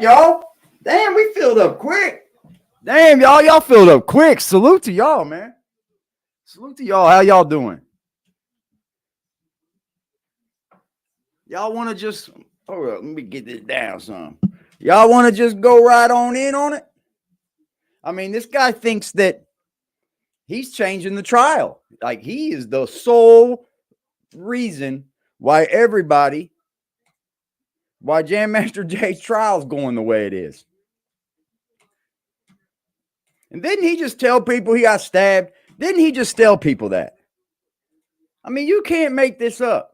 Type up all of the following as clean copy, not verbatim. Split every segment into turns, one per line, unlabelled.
y'all. Damn, we filled up quick. Damn, y'all filled up quick. Salute to y'all, man. Salute to y'all. How y'all doing? Y'all want to just, hold up, let me get this down some. Y'all want to just go right on in on it? I mean, this guy thinks that he's changing the trial. Like, he is the sole reason why Jam Master Jay's trial is going the way it is. And didn't he just tell people he got stabbed? Didn't he just tell people that? I mean, you can't make this up.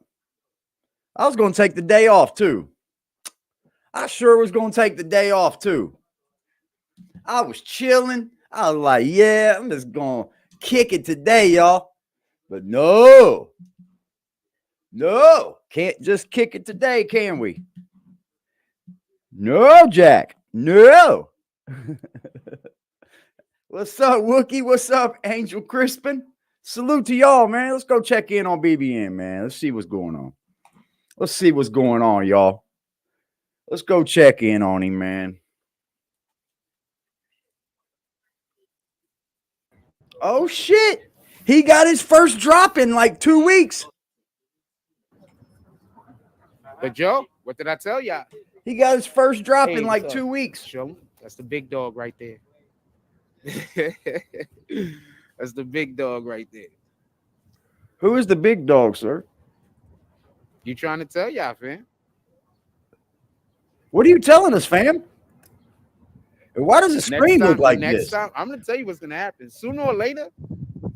I was going to take the day off, too. I sure was going to take the day off, too. I was chilling. I was like, yeah, I'm just going to kick it today, y'all. But no. Can't just kick it today, can we? No, Jack. No. What's up, Wookie? What's up, Angel Crispin? Salute to y'all, man. Let's go check in on BBN, man. Let's see what's going on. Let's see what's going on, y'all. Let's go check in on him, man. Oh, shit. He got his first drop in like 2 weeks.
But, Joe, what did I tell y'all?
He got his first drop in like 2 weeks.
Joe, that's the big dog right there. That's the big dog right there.
Who is the big dog, sir?
You trying to tell y'all, fam?
What are you telling us, fam? Why does the screen look like this?
Time, I'm going to tell you what's going to happen. Sooner or later,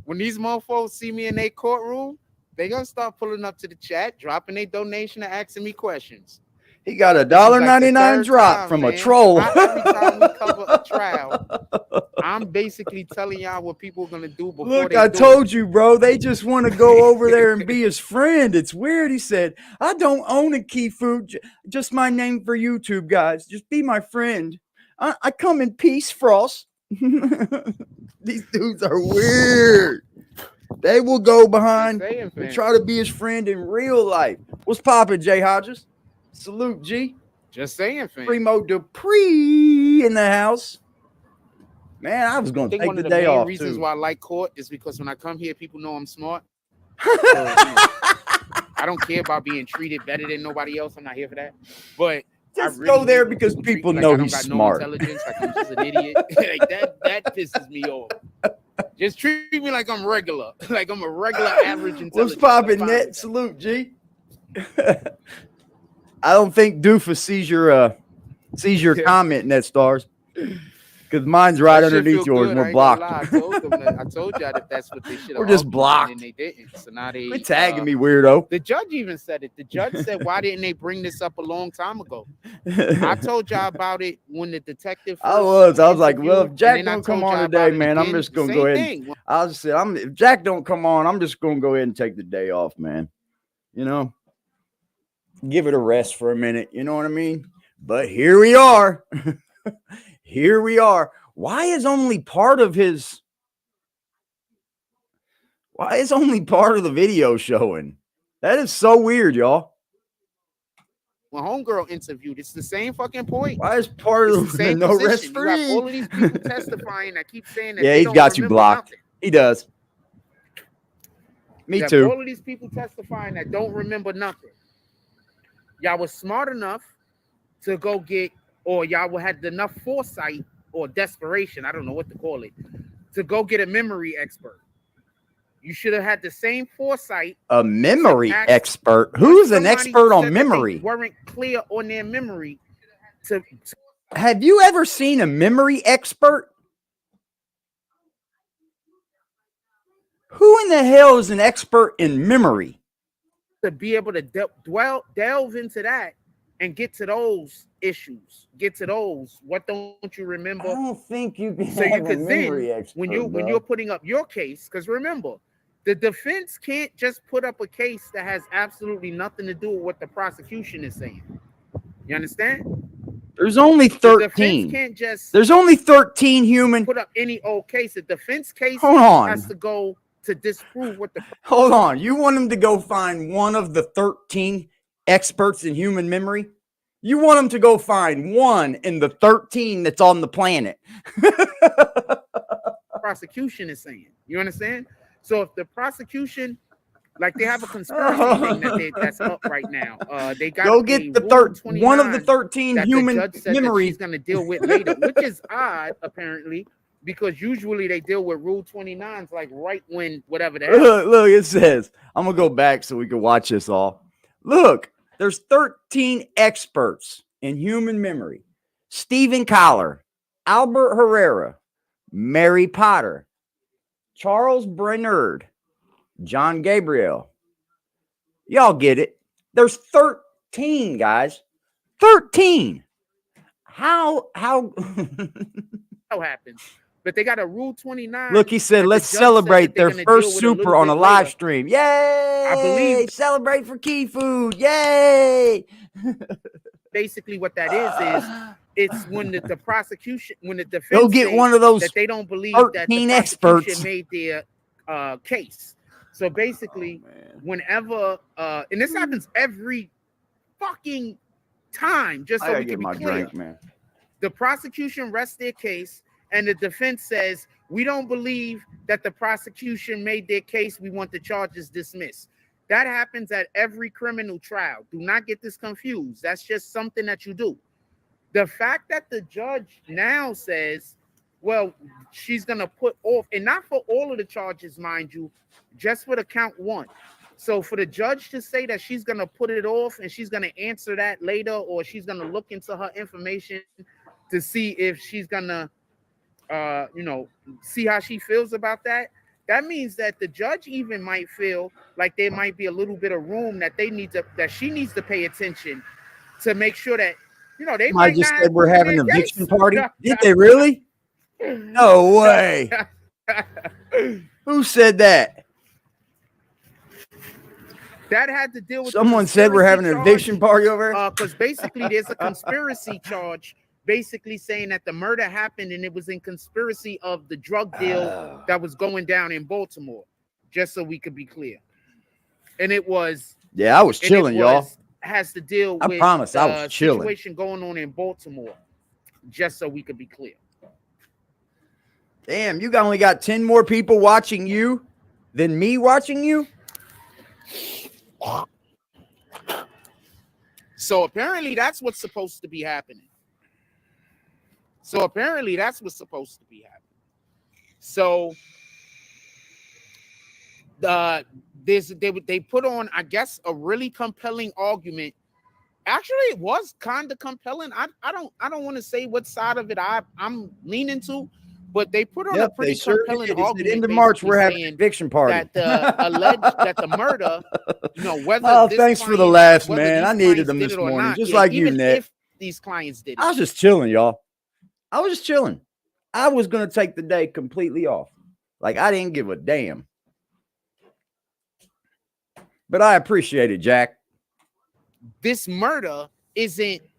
when these mofos see me in their courtroom, they're going to start pulling up to the chat, dropping their donation and asking me questions.
He got a $1.99 drop from a troll.
Every time we cover a trial, I'm basically telling y'all what people are going to do before
Look,
they
I
do
told
it.
you, bro. They just want to go over there and be his friend. It's weird. He said, I don't own a key food. Just my name for YouTube, guys. Just be my friend. I come in peace, Frost. These dudes are weird. They will go behind and try to be his friend in real life. What's poppin', Jay Hodges? Salute, G.
Just saying, fam.
Primo Dupree in the house. Man, I was going to take the day off, too.
One of the main reasons why I like court is because when I come here, people know I'm smart. So, I don't care about being treated better than nobody else. I'm not here for that. But
just really go there because people know he's smart.
No intelligence, like I'm just an idiot. Like that pisses me off. Just treat me like I'm regular, like I'm a regular average intelligence.
What's poppin', Net? Salute, G. I don't think Doofus sees your comment, Net Stars, because mine's right underneath yours. And we're blocked.
I told y'all that that's what they should have.
We're just blocked.
And they didn't. So now they
quit tagging me, weirdo.
The judge even said it. The judge said, "Why didn't they bring this up a long time ago?" I told y'all about it when the detective.
I was like, well, if Jack don't come on today, man, I'm just gonna go ahead. I just said, if Jack don't come on, I'm just gonna go ahead and take the day off, man. You know, give it a rest for a minute. You know what I mean? But here we are. Here we are. Why is only part of the video showing? That is so weird, y'all.
When homegirl interviewed, it's the same fucking point.
Why is part of the same no rest free?
You got all of these people testifying that keep saying that.
Yeah, he's got you blocked. Nothing. He does. Me too.
All of these people testifying that don't remember nothing. Y'all was smart enough to go get, or y'all had enough foresight or desperation, I don't know what to call it, to go get a memory expert. You should have had the same foresight.
A memory expert? Who's an expert on memory?
Weren't clear on their memory.
Have you ever seen a memory expert? Who in the hell is an expert in memory?
To be able to delve into that and get to those issues, get to those. What don't you remember?
I don't think you can. So you could then, expert,
when you're putting up your case, because remember, the defense can't just put up a case that has absolutely nothing to do with what the prosecution is saying. You understand?
There's only 13. There's only 13 human.
Put up any old case. The defense case has to go to disprove what the.
Hold on. You want him to go find one of the 13 experts in human memory? You want them to go find one in the 13 that's on the planet.
Prosecution is saying. You understand? So if the prosecution, like they have a conspiracy thing that's up right now. They got
go get the one of the 13
that
human
the judge said
memories.
that she's going to deal with later, which is odd apparently, because usually they deal with Rule 29s like right when whatever the hell.
Look, it says, I'm gonna go back so we can watch this all. Look, there's 13 experts in human memory: Stephen Collar, Albert Herrera, Mary Potter, Charles Brainerd, John Gabriel. Y'all get it. There's 13 guys. 13. How
happens? But they got a Rule 29.
Look, he said, let's celebrate their first super on a live stream. Yay!
I believe
celebrate for Key Food. Yay!
Basically, what that is it's when the prosecution, when the defense
go get one of those
that they don't believe that the
experts
made their case. So basically, whenever and this happens every fucking time, just so we can be clear,
drink, man.
The prosecution rests their case, and the defense says, we don't believe that the prosecution made their case. We want the charges dismissed. That happens at every criminal trial. Do not get this confused. That's just something that you do. The fact that the judge now says, well, she's going to put off, and not for all of the charges, mind you, just for the count one. So for the judge to say that she's going to put it off and she's going to answer that later, or she's going to look into her information to see if she's going to, see how she feels about that. That means that the judge even might feel like there might be a little bit of room that she needs to pay attention to make sure that, they might just said
we're having an eviction party. Did they really? No way. Who said that?
That had to deal with
someone said we're having an eviction party over here.
Because basically there's a conspiracy charge basically saying that the murder happened and it was in conspiracy of the drug deal that was going down in Baltimore, just so we could be clear. And it was
I was chilling, y'all.
Has to deal with
I was chilling.
Situation going on in Baltimore, just so we could be clear.
Damn, you only got 10 more people watching you than me watching you?
So apparently that's what's supposed to be happening. So they put on, I guess, a really compelling argument. Actually, it was kind of compelling. I don't want to say what side of it I'm leaning to, but they put on a pretty compelling argument.
End of March, we're having an eviction party.
That the alleged that the murder, whether
thanks for the laughs, man. I needed them this morning,
not,
just like you, Nick.
If these clients did it.
I was just chilling, y'all. I was just chilling. I was gonna take the day completely off. Like I didn't give a damn. But I appreciate it, Jack.
This murder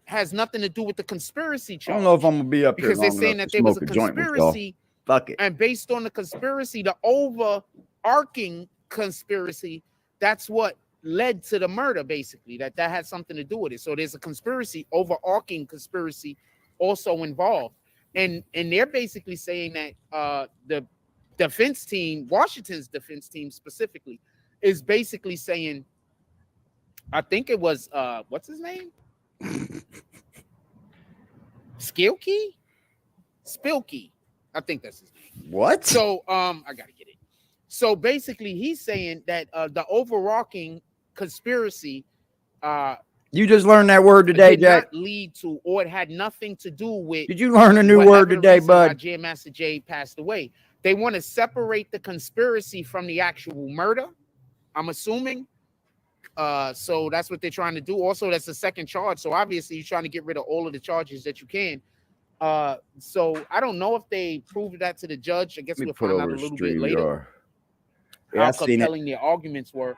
has nothing to do with the conspiracy charge.
I don't know if I'm gonna be up here
because they're saying that there was a conspiracy.
Fuck it.
And based on the conspiracy, the overarching conspiracy, that's what led to the murder, basically. That had something to do with it. So there's a conspiracy, overarching conspiracy, also involved. And they're basically saying that the defense team, Washington's defense team specifically, is basically saying, I think it was what's his name? Spilkey? I think that's his name.
What?
So I gotta get it. So basically he's saying that the overarching conspiracy
you just learned that word today, Jack.
Not lead to, or it had nothing to do with.
Did you learn a new word today, bud?
Jam Master Jay passed away. They want to separate the conspiracy from the actual murder, I'm assuming. So that's what they're trying to do. Also, that's the second charge. So obviously, you're trying to get rid of all of the charges that you can. So I don't know if they proved that to the judge. I guess we'll find out a little bit later how compelling their arguments were.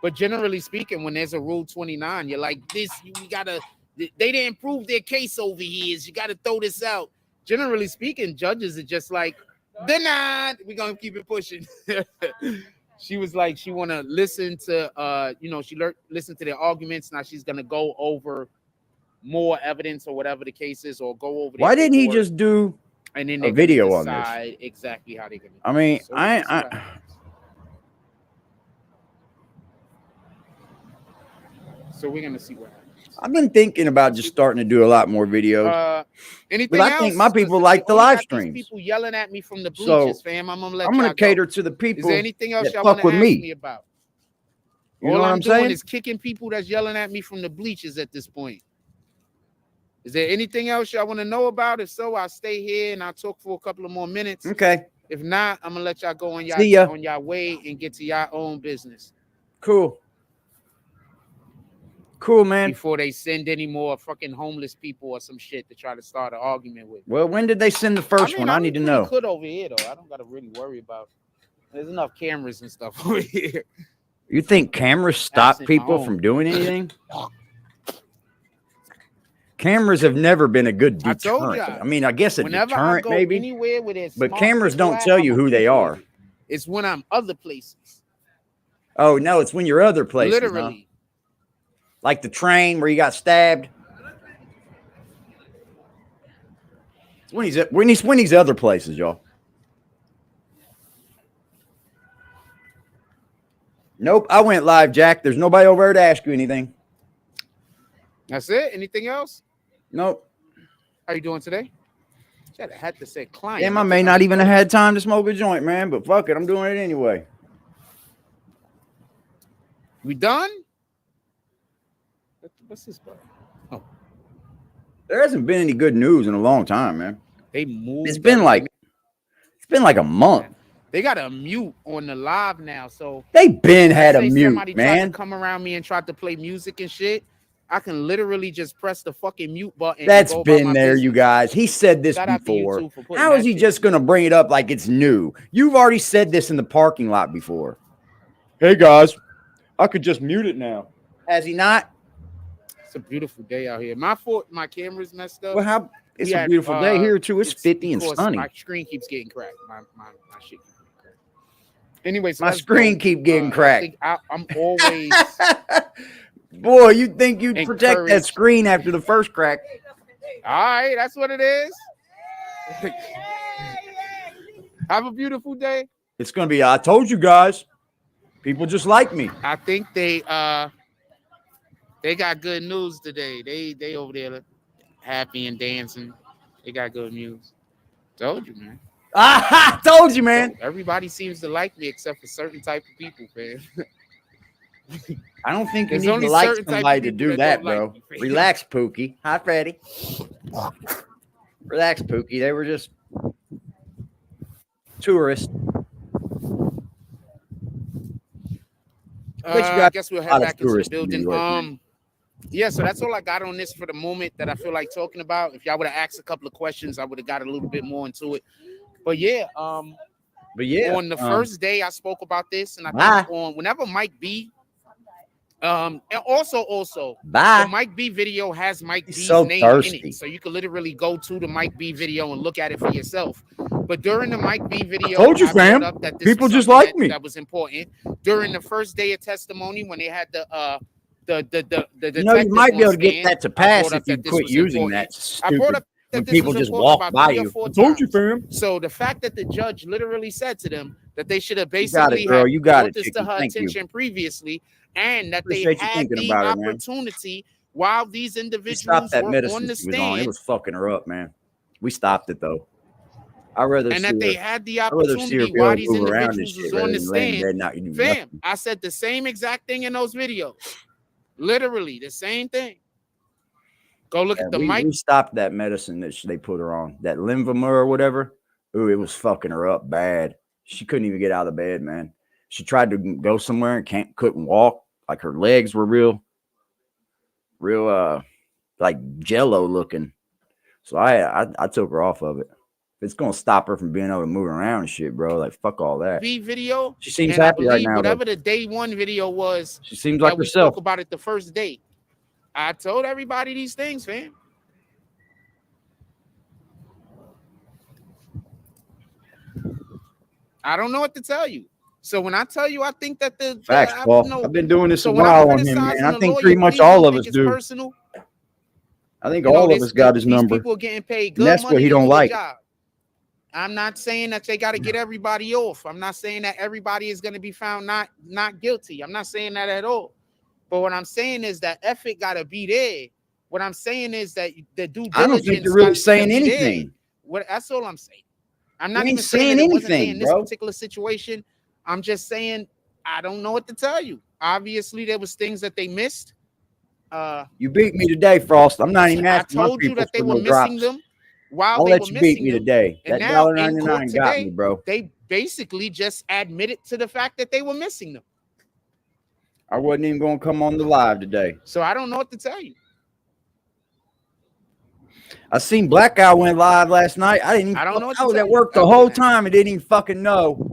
But generally speaking, when there's a Rule 29, you're like, this, they didn't prove their case over here. You got to throw this out. Generally speaking, judges are just like, denied. We're going to keep it pushing. She was like, she want to listen to, listen to their arguments. Now she's going to go over more evidence or whatever the case is, or go over.
Why didn't he just do
and then
a video on
decide
this?
Exactly how they're gonna.
I mean,
so we're gonna see what happens.
I've been thinking about just starting to do a lot more videos.
Anything
I
else?
think my people like the live streams.
People yelling at me from the bleachers, fam. I'm gonna
cater to the people.
Is there anything else
that
y'all want to ask me about?
You know what I'm
doing
saying?
is kicking people that's yelling at me from the bleachers at this point. Is there anything else y'all want to know about? If so, I'll stay here and I'll talk for a couple of more minutes.
Okay.
If not, I'm gonna let y'all go on y'all way and get to y'all own business.
Cool. Cool, man.
Before they send any more fucking homeless people or some shit to try to start an argument with.
Well, when did they send the first one? I need to know.
Good over here though. I don't gotta really worry about. There's enough cameras and stuff over here.
You think cameras stop people from doing anything? Cameras have never been a good deterrent. I mean, I guess a deterrent maybe. But cameras don't tell you who they are.
It's when I'm other places.
Oh no, it's when you're other places.
Literally.
Huh? Like the train where you got stabbed. It's when he's other places, y'all. Nope, I went live, Jack. There's nobody over there to ask you anything.
That's it? Anything else?
Nope.
How you doing today? I had to say client.
Damn, I may not even have had time to smoke a joint, man, but fuck it, I'm doing it anyway.
We done? What's this about? Oh.
There hasn't been any good news in a long time, man.
They moved.
It's been like a month.
They got a mute on the live now, so
they been had a mute, man.
Tried to come around me and tried to play music and shit. I can literally just press the fucking mute button.
That's been there, you guys. He said this before. How is he just gonna bring it up like it's new? You've already said this in the parking lot before. Hey guys, I could just mute it now. Has he not?
It's a beautiful day out here. My camera's messed up.
Well, it's a beautiful day here too. It's 50 and sunny.
My screen keeps getting cracked. My shit keeps getting cracked. Anyways,
my screen keep getting cracked.
I'm always.
Boy, you'd think you'd protect that screen after the first crack.
All right, that's what it is. Have a beautiful day.
It's gonna be. I told you guys. People just like me.
I think they got good news today. They over there happy and dancing. They got good news. Told you, man.
I told you, man.
Everybody seems to like me except for certain type of people, man.
I don't think you need to like somebody to do that, bro. Like relax, Pookie. Hi, Freddie. Relax, Pookie. They were just tourists.
I guess we'll head back into the building. Yeah, so that's all I got on this for the moment that I feel like talking about. If y'all would have asked a couple of questions, I would have got a little bit more into it. But yeah, on the first day I spoke about this, and I think on whenever Mike B. And also, the Mike B video has Mike B's name in it, so you can literally go to the Mike B video and look at it for yourself. But during the Mike B video,
I told you, fam. People just like me.
That was important during the first day of testimony when they had the
you might be able to get that to pass if you quit using that. I brought up that people just walk by you. I told you, fam.
So the fact that the judge literally said to them that they should have basically brought this to her attention previously. And that they had the opportunity while these individuals were on the stand.
It was fucking her up, man. We stopped it though.
They had the opportunity while these individuals was on the stand. Fam, I said the same exact thing in those videos. Literally the same thing. Go look at the mic.
We stopped that medicine that they put her on, that Linvamur or whatever. Ooh, it was fucking her up bad. She couldn't even get out of bed, man. She tried to go somewhere and couldn't walk. Like her legs were real like jello looking. So I took her off of it. It's gonna stop her from being able to move around and shit, bro. Like fuck all that.
Video.
She seems happy right now.
Whatever the day one video was,
she seems like herself.
We spoke about it the first day. I told everybody these things, fam. I don't know what to tell you. So when I tell you, I think that
facts, Paul. I've been doing this a while on him, man. I think pretty much all of us do.
Personal,
I think all of us got his number.
These people are getting paid
And
good
that's
money
what he
to
don't
do
like.
the job. I'm not saying that they got to get everybody off. I'm not saying that everybody is going to be found not guilty. I'm not saying that at all. But what I'm saying is that effort got to be there. What I'm saying is that the due diligence.
I don't think you're really saying anything.
That's all I'm saying. I'm not even
saying
that it
anything,
wasn't there in this
bro.
particular situation. I'm just saying I don't know what to tell you. Obviously, there was things that they missed.
You beat me today, Frost. I'm not even asking.
I told you that they were missing them while
I'll
they
let
were
you beat
missing
me
them.
today.
And
That
now in
$1.99
court
got
today,
me, bro.
they basically just admitted to the fact that they were missing them.
I wasn't even going to come on the live today.
So I don't know what to tell you.
I seen Black Guy went live last night. I didn't even.
I don't know what
I
to
was
tell
at
you.
work the whole time and didn't even fucking know.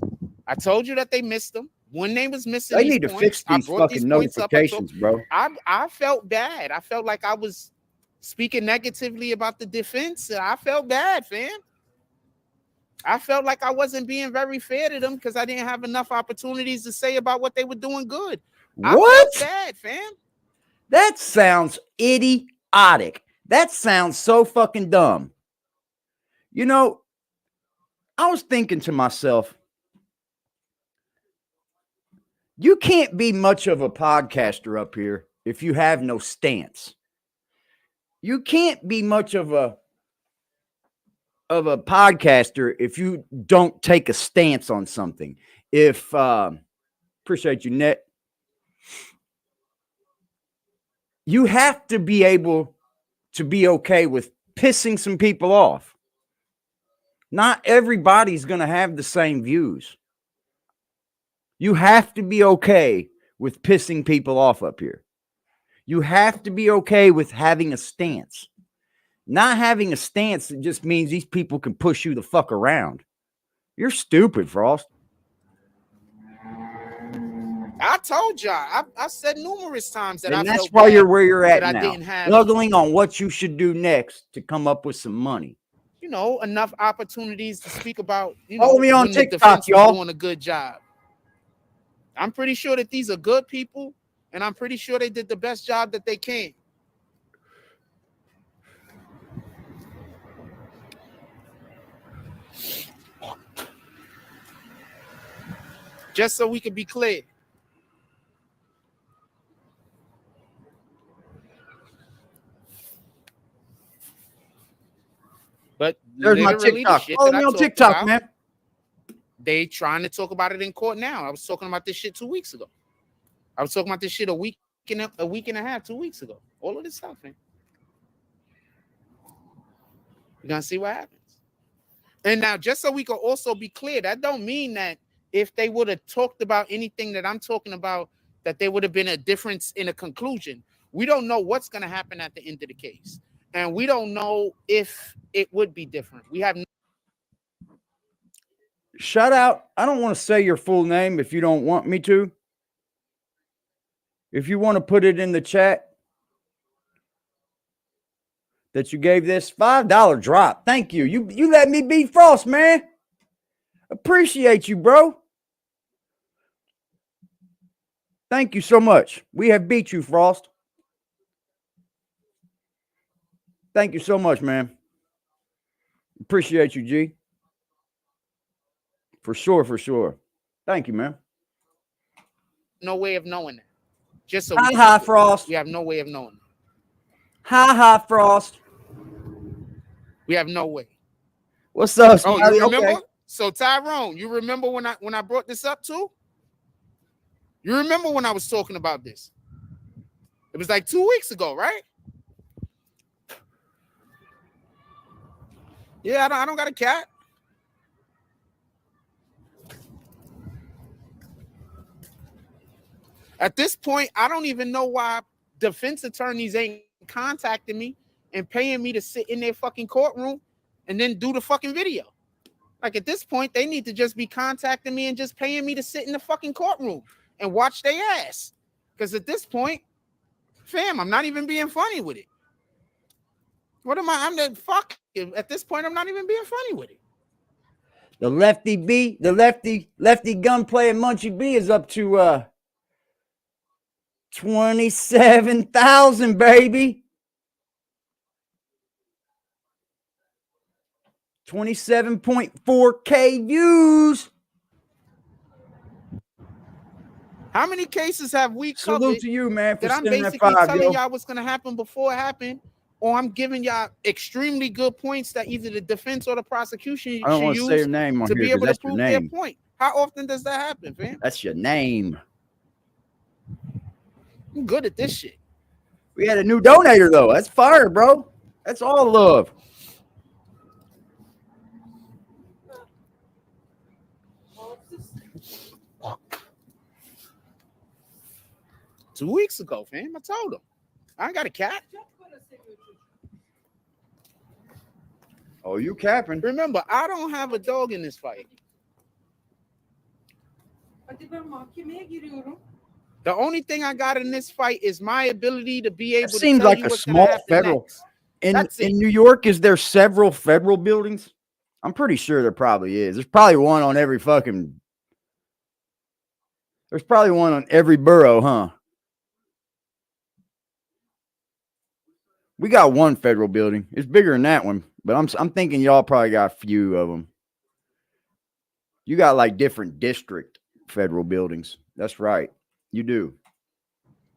I told you that they missed them. When they was missing,
They
these
need to
points,
fix these fucking notifications, bro.
I felt bad. I felt like I was speaking negatively about the defense. I felt bad, fam. I felt like I wasn't being very fair to them because I didn't have enough opportunities to say about what they were doing good.
What?
I felt bad, fam.
That sounds idiotic. That sounds so fucking dumb. You know, I was thinking to myself, you can't be much of a podcaster up here if you have no stance. You can't be much of a podcaster if you don't take a stance on something. If appreciate you, Net. You have to be able to be okay with pissing some people off. Not everybody's going to have the same views. You have to be okay with pissing people off up here. You have to be okay with having a stance. Not having a stance, it just means these people can push you the fuck around. You're stupid, Frost.
I told y'all. I said numerous times that
and
I
that's
felt
why
bad
you're where you're at
that
now.
I didn't have
Struggling on what you should do next to come up with some money.
You know, enough opportunities to speak about,
Follow me on TikTok, y'all.
Doing a good job. I'm pretty sure that these are good people, and I'm pretty sure they did the best job that they can. Just so we can be clear. But
there's my TikTok. Follow me on TikTok, man.
They trying to talk about it in court now. I was talking about this shit 2 weeks ago. I was talking about this shit a week and a half, 2 weeks ago. All of this stuff, man. You're gonna see what happens. And now, just so we can also be clear, that don't mean that if they would have talked about anything that I'm talking about, that there would have been a difference in a conclusion. We don't know what's gonna happen at the end of the case. And we don't know if it would be different. We have no.
Shout out. I don't want to say your full name if you don't want me to. If you want to put it in the chat that you gave this $5 drop. Thank you. You let me beat Frost, man. Appreciate you, bro. Thank you so much. We have beat you, Frost. Thank you so much, man. Appreciate you, G. For sure, for sure. Thank you, man.
No way of knowing that. Just so
hi, Frost.
We have no way of knowing that.
Hi, Frost.
We have no way.
What's up,
Smiley? Oh, you remember? Okay. So Tyrone, you remember when I brought this up too? You remember when I was talking about this? It was like 2 weeks ago, right? Yeah, I don't got a cat. At this point, I don't even know why defense attorneys ain't contacting me and paying me to sit in their fucking courtroom and then do the fucking video. Like at this point, they need to just be contacting me and just paying me to sit in the fucking courtroom and watch their ass. Because at this point, fam, I'm not even being funny with it. What am I? I'm the fuck. At this point, I'm not even being funny with it.
The lefty B, the lefty gun playing Munchie B is up to 27,000, baby. 27.4K views.
How many cases have we
Salute
covered
to you, man, for
that I'm
sending that
basically
5,
telling
yo.
y'all what's gonna happen before it happened, or I'm giving y'all extremely good points that either the defense or the prosecution
I don't
should
want to say
use
your name on
to
here
be
because
able to
that's your
prove their
name.
point? How often does that happen, fam?
That's your name.
I'm good at this shit.
We had a new donator, though. That's fire, bro. That's all love.
Two weeks ago, fam. I told him. I ain't got a cat.
Oh, you capping.
Remember, I don't have a dog in this fight. The only thing I got in this fight is my ability to be able to
seems
tell
like
you
a
what's
small
gonna happen
federal.
next.
In
That's it.
New York, is there several federal buildings? I'm pretty sure there probably is. There's probably one on every fucking. There's probably one on every borough, huh? We got one federal building. It's bigger than that one, but I'm thinking y'all probably got a few of them. You got like different district federal buildings. That's right. You do.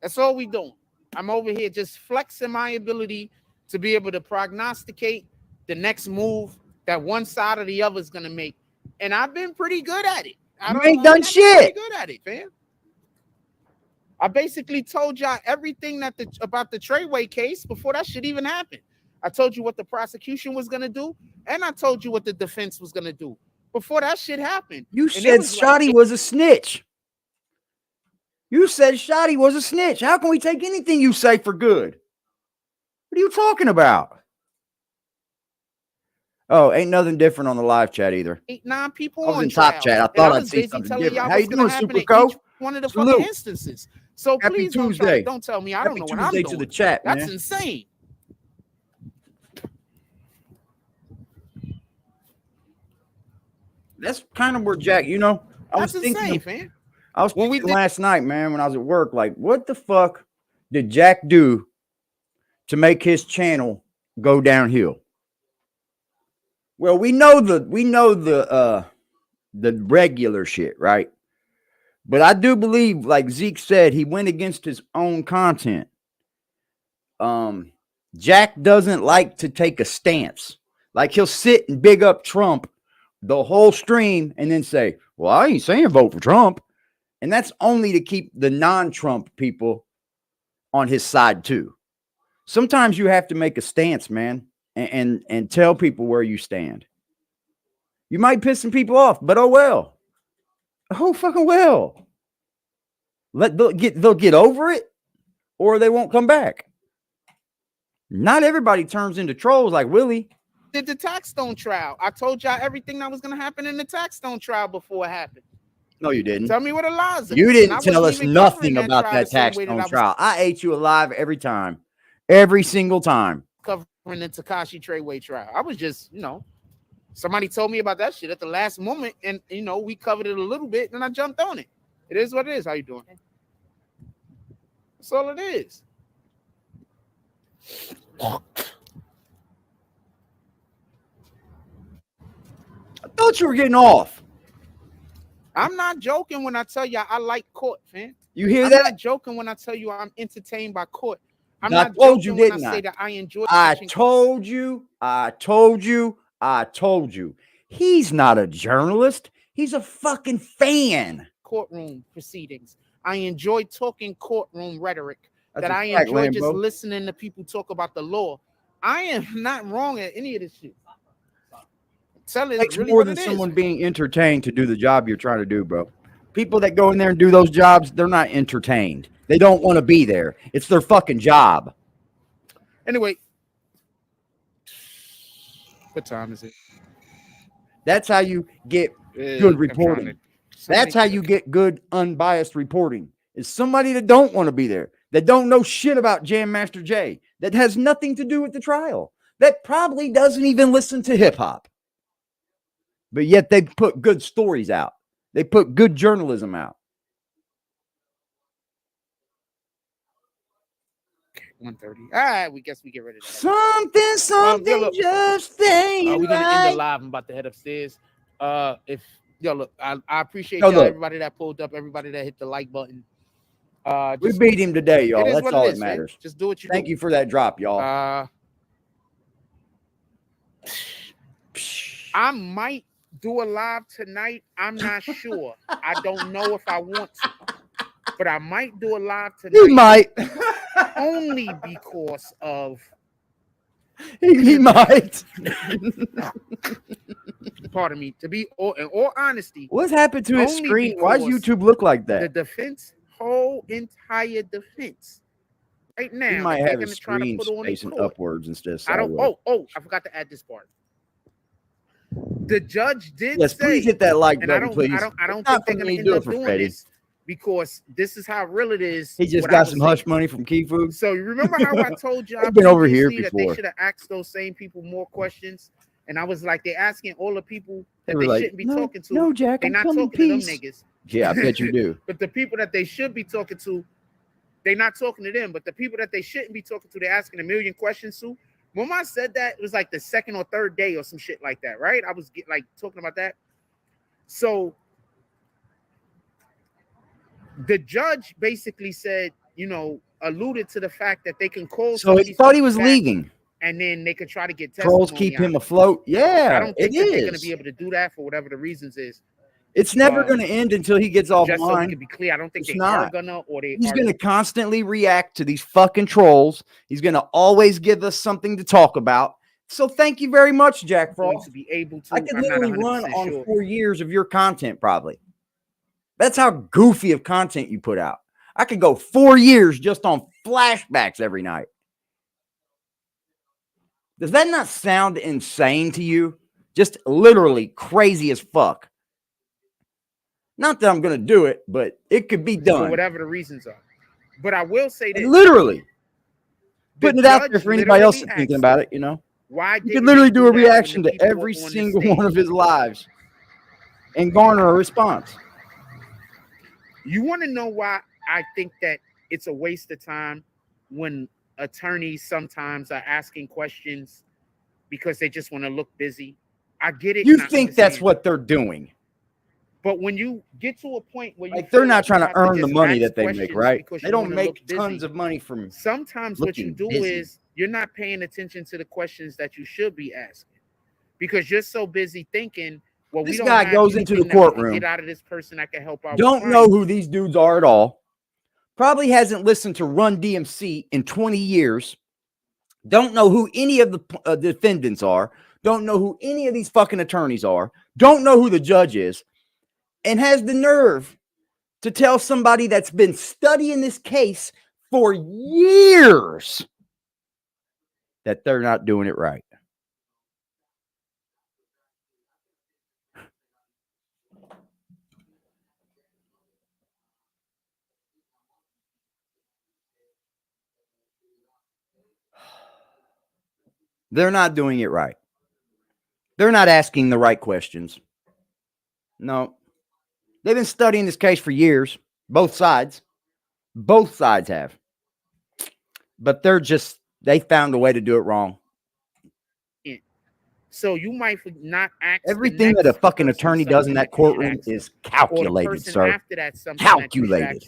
That's all we doing. I'm over here just flexing my ability to be able to prognosticate the next move that one side or the other is gonna make, and I've been pretty good at it.
You ain't done shit.
Pretty good at it, fam. I basically told y'all everything about the Treyway case before that shit even happened. I told you what the prosecution was gonna do, and I told you what the defense was gonna do before that shit happened.
You
And
said Shotty was a snitch. You said Shotty was a snitch. How can we take anything you say for good? What are you talking about? Oh, ain't nothing different on the live chat either.
8-9 people
I was
on
in top
trial,
chat. I
and
thought
I
I'd
was
see
busy
something
telling
different.
y'all
How you
what's gonna
doing,
happen
Super
in
Co?
each one of the
Salute.
fucking instances. So
Happy
please
Tuesday.
don't tell me I
Happy
don't know what
Tuesday
I'm
to
doing.
the chat,
That's
man.
insane.
That's kind of where Jack, you know, I was
That's insane,
thinking,
fam.
I was
When we
thinking
did-
last night, man, when I was at work, like, what the fuck did Jack do to make his channel go downhill? Well, we know the regular shit, right? But I do believe, like Zeke said, he went against his own content. Jack doesn't like to take a stance. Like, he'll sit and big up Trump the whole stream and then say, well, I ain't saying vote for Trump. And that's only to keep the non-Trump people on his side too. Sometimes you have to make a stance, man, and tell people where you stand. You might piss some people off, but oh well. Oh fucking well. They'll get over it, or they won't come back. Not everybody turns into trolls like Willie.
Did the Taxstone trial? I told y'all everything that was gonna happen in the Taxstone trial before it happened.
No, you didn't.
Tell me what the lies are.
You
And
didn't
I
tell
wasn't
us
even
nothing
covering
about
trial
that
the same
tax
way that
stone
I was
trial. I ate you alive every time, every single time.
covering the Tekashi Treyway trial. I was just, somebody told me about that shit at the last moment, and we covered it a little bit, and I jumped on it. It is what it is. How you doing? That's all it is.
I thought you were getting off.
I'm not joking when I tell you I like court, fam.
You hear
I'm
that?
not joking when I tell you I'm entertained by court. I'm
I
not
told you,
joking when I
didn't
say
I?
that I enjoy.
I told you. He's not a journalist. He's a fucking fan.
Courtroom proceedings. I enjoy talking courtroom rhetoric.
That's
I
fact,
enjoy
Lambo.
just listening to people talk about the law. I am not wrong at any of this shit. Tell it
Takes
really
more
what
than
it
someone
is.
being entertained to do the job you're trying to do, bro. People that go in there and do those jobs, they're not entertained. They don't want to be there. It's their fucking job.
Anyway, what time is it?
That's how you get good reporting. That's how you get good unbiased reporting. Is somebody that don't want to be there, that don't know shit about Jam Master Jay, that has nothing to do with the trial, that probably doesn't even listen to hip hop. But yet they put good stories out. They put good journalism out.
1:30. All right, we guess we get rid of that.
Something
look,
just ain't
we're gonna end
right.
the live. I'm about to head upstairs. If look, I appreciate
Yo,
y'all,
look.
everybody that pulled up, everybody that hit the like button.
We
Just,
beat him today, y'all.
it is
That's
what
all
it
that
is, man.
matters.
Just do what you
Thank
do.
you for that drop, y'all.
I might do a live tonight. I'm not sure. I don't know if I want to, but I might do a live tonight.
You might.
Only because of
he might.
pardon me. To be in all honesty,
What's happened to his
only
screen? Why does
because
YouTube look like
the
that?
defense, whole entire defense, right now,
He might
they're
have
gonna
his
try to
screen
put on a
facing
court.
upwards instead of
I
sideways.
don't. I forgot to add this part. The judge did
Yes,
say,
please hit that like
and
button, please.
I don't
It's not
think they're
for
gonna
me,
end
do it
up
for
doing
Freddie.
this because this is how real it is.
He just
what I
got
was
some
saying.
hush money from Key Food.
So you remember how I told y'all
I've been over here
previously that they
before.
should have asked those same people more questions, and I was like, they're asking all the people
They
that
were
they
like,
shouldn't be
no,
talking to.
no, Jack,
They're
I'm
not
coming
talking to them
peace.
niggas.
Yeah, I bet you do.
But the people that they should be talking to, they're not talking to them. But the people that they shouldn't be talking to, they're asking a million questions to. When I said that, it was like the second or third day or some shit like that, right? I was like talking about that. So the judge basically said, alluded to the fact that they can call.
So he thought he was leaving.
And then they could try to get testimony.
Trolls keep him afloat. Yeah,
I don't think that they're going to be able to do that for whatever the reasons is.
It's never going to end until he gets offline.
Just so we can be clear, I don't think are gonna, or
he's going to constantly react to these fucking trolls. He's going to always give us something to talk about. So thank you very much, Jack Frost.
To be able to,
I could literally run on 4 years of your content, probably. That's how goofy of content you put out. I could go 4 years just on flashbacks every night. Does that not sound insane to you? Just literally crazy as fuck. Not that I'm going to do it, but it could be done.
For whatever the reasons are. But I will say that
literally putting it out there for anybody else thinking about it, Why you could literally do a reaction to every single one of his lives and garner a response.
You want to know why I think that it's a waste of time when attorneys sometimes are asking questions because they just want to look busy? I get it.
You think that's what they're doing.
But when you get to a point where
they're not trying to earn the money that they make, right? They don't make tons of money from
sometimes what you do is you're not paying attention to the questions that you should be asking because you're so busy thinking, well,
this guy goes into the courtroom.
Get out of this person that can help out.
Don't know who these dudes are at all. Probably hasn't listened to Run DMC in 20 years. Don't know who any of the defendants are. Don't know who any of these fucking attorneys are. Don't know who the judge is. And has the nerve to tell somebody that's been studying this case for years that they're not doing it right. They're not doing it right. They're not asking the right questions. No. They've been studying this case for years. Both sides. Both sides have. But they found a way to do it wrong.
So you might not ask
everything that a fucking attorney does in that courtroom is calculated, sir.
After that,
calculated.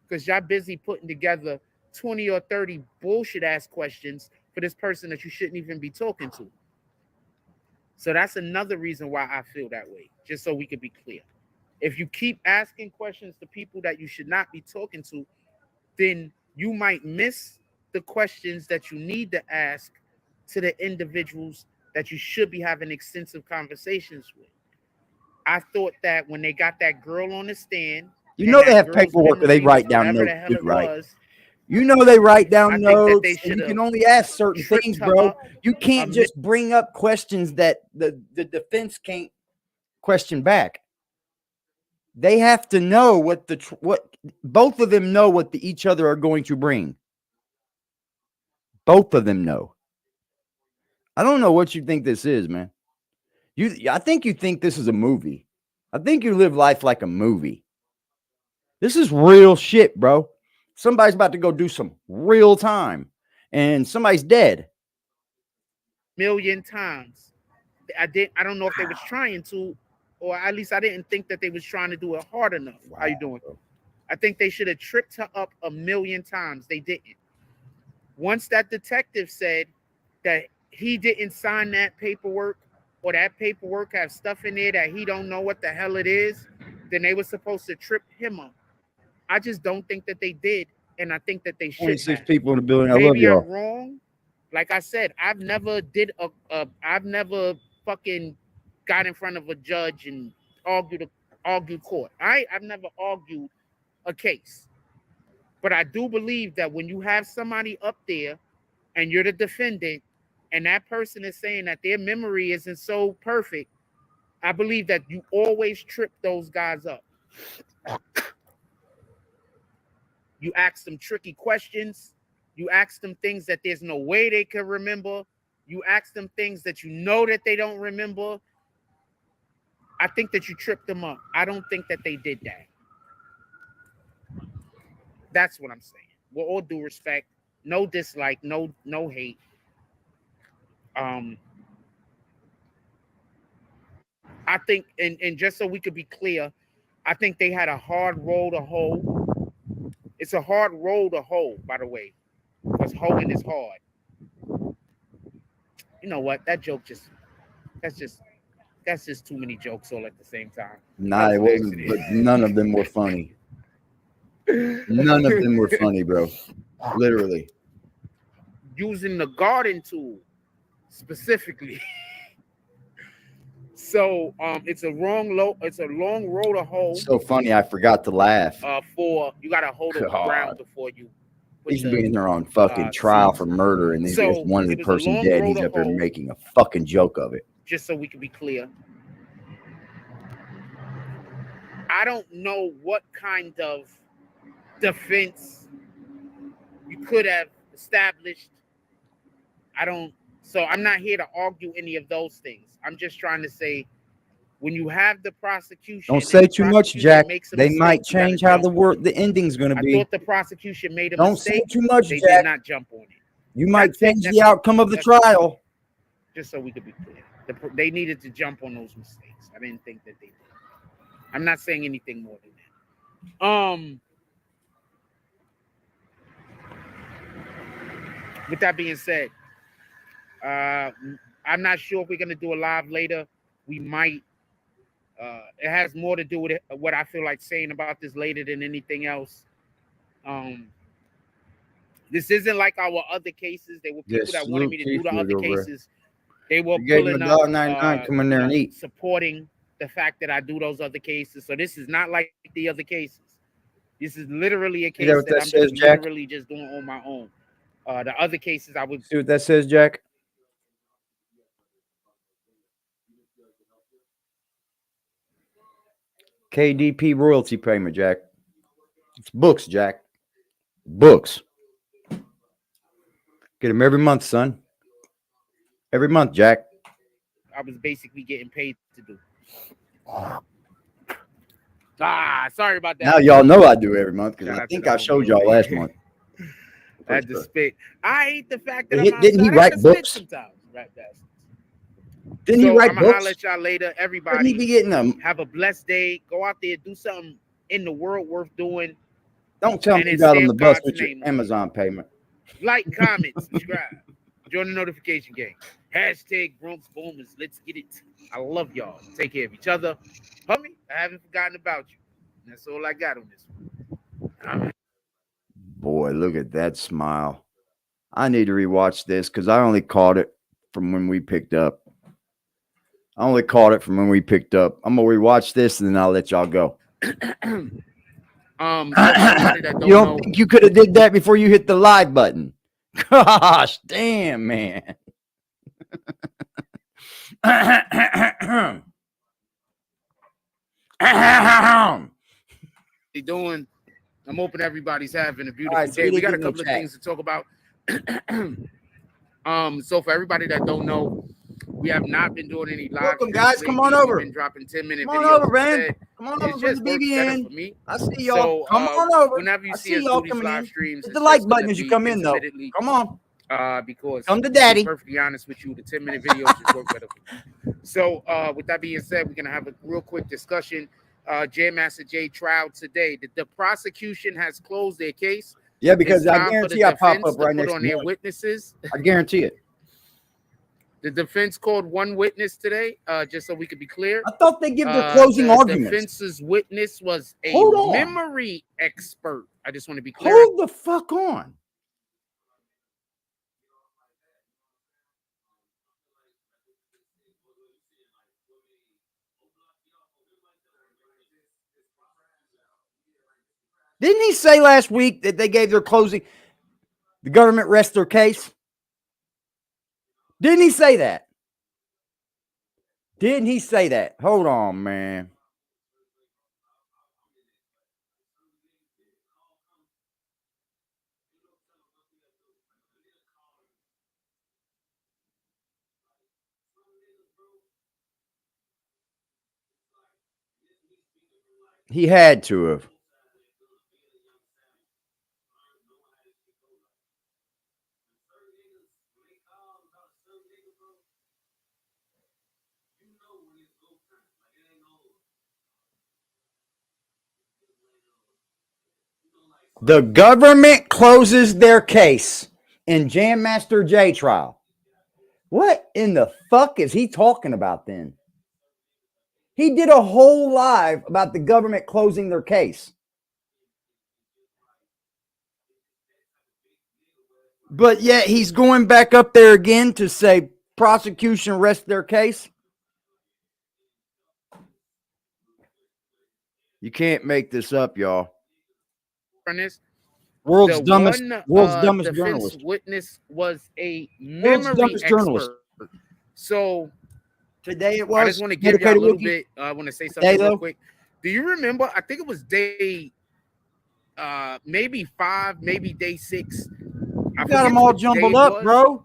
Because y'all busy putting together 20 or 30 bullshit ass questions for this person that you shouldn't even be talking to. So that's another reason why I feel that way. Just so we can be clear. If you keep asking questions to people that you should not be talking to, then you might miss the questions that you need to ask to the individuals that you should be having extensive conversations with. I thought that when they got that girl on the stand,
they have paperwork where they write down notes, right? They write down notes, and you can only ask certain things, bro. You can't just bring up questions that the defense can't question back. They have to know what both of them know what each other are going to bring. Both of them know. I don't know what you think this is, man. I think you think this is a movie. I think you live life like a movie. This is real shit, bro. Somebody's about to go do some real time. and somebody's dead.
Million times. I don't know if they was trying to, or at least I didn't think that they was trying to do it hard enough.
Wow.
How you doing? I think they should have tripped her up a million times. They didn't. Once that detective said that he didn't sign that paperwork, or that paperwork has stuff in there that he don't know what the hell it is, then they were supposed to trip him up. I just don't think that they did, and I think that they should
26
have.
people in the building. I love
Maybe I'm
y'all.
wrong. Like I said, I've never fucking got in front of a judge and argued court. I've never argued a case. But I do believe that when you have somebody up there and you're the defendant and that person is saying that their memory isn't so perfect, I believe that you always trip those guys up. You ask them tricky questions. You ask them things that there's no way they can remember. You ask them things that you know that they don't remember. I think that you tripped them up. I don't think that they did that. That's what I'm saying. With all due respect, no dislike, no hate. I think, and just so we could be clear, I think they had a hard roll to hoe. It's a hard roll to hoe, by the way, because hoeing is hard. You know what? That's just too many jokes all at the same time.
Nah, it wasn't, but none of them were funny. None of them were funny, bro. Literally.
Using the garden tool specifically. So it's a long road to hold.
So funny, I forgot to laugh.
For you gotta hold it ground before you.
He's being there on fucking trial for murder, and there's one person dead. He's up there making a fucking joke of it.
Just so we can be clear, I don't know what kind of defense you could have established. So I'm not here to argue any of those things. I'm just trying to say, when you have the prosecution,
don't say too much, Jack. They might change how the ending's going to be.
I thought the prosecution made a
mistake. Don't say too much, Jack. They
did not jump on it.
You might change the outcome of the trial.
Just so we could be clear, they needed to jump on those mistakes. I didn't think that they did. I'm not saying anything more than that. With that being said, I'm not sure if we're going to do a live later. We might. It has more to do with what I feel like saying about this later than anything else. This isn't like our other cases. They were people that wanted me to do the other cases. They were pulling up,
come in there and eat,
supporting the fact that I do those other cases. So this is not like the other cases. This is literally a case that I'm just literally just doing on my own. The other cases I would
see what that says, Jack. KDP royalty payment, Jack. It's books, Jack. Books. Get them every month, son. Every month, Jack.
I was basically getting paid to do. Sorry about that.
Now y'all know I do every month because I think I showed y'all last month.
I had to spit. I hate the fact that
didn't he write books
sometimes.
Didn't he write books?
I'm gonna let y'all later. Everybody,
he be getting them?
Have a blessed day. Go out there, do something in the world worth doing.
Don't tell me you got on the bus with your Amazon payment.
Like, comment, subscribe, join the notification gang. Hashtag Bronx Boomers. Let's get it. I love y'all. Take care of each other. Homie, I haven't forgotten about you. That's all I got on this one.
Boy, look at that smile. I need to rewatch this because I only caught it from when we picked up. I'm going to rewatch this and then I'll let y'all go.
You don't
think you could have did that before you hit the live button? Gosh, damn, man.
They doing? I'm hoping everybody's having a beautiful day. We got a couple of things to talk about. So for everybody that don't know, we have not been doing any live.
Welcome, guys. Come on over.
We've been dropping 10-minute videos.
Come on over, man. Come on over to the BBN.
For me.
I see y'all. Come on over.
Whenever you see us do these live streams,
hit the like button as you come in, though. Come on.
because
Come to
to
daddy.
be perfectly honest with you, the 10-minute videos just work better for me. So with that being said, we're gonna have a real quick discussion. J Master J trial today. The prosecution has closed their case.
Yeah, because
It's
I
time for the
guarantee I pop
defense
up
to
right
put
next
on
to
their
mine.
witnesses.
I guarantee it.
The defense called one witness today, just so we could be clear.
I thought they give their closing
The
arguments.
defense's witness was a
Hold on.
memory expert. I just want to be clear.
Hold the fuck on. Didn't he say last week that they gave their closing, the government rests their case? Didn't he say that? Didn't he say that? Hold on, man. He had to have. The government closes their case in Jam Master J trial. What in the fuck is he talking about then? He did a whole live about the government closing their case. But yet he's going back up there again to say prosecution rest their case. You can't make this up, y'all. World's dumbest
defense
journalist.
Witness was a memory expert.
Journalist.
So
today it was.
I just want to give you a little bit. I want to say something real quick. Do you remember? I think it was day maybe 5, maybe day 6. I
got them all jumbled up, bro.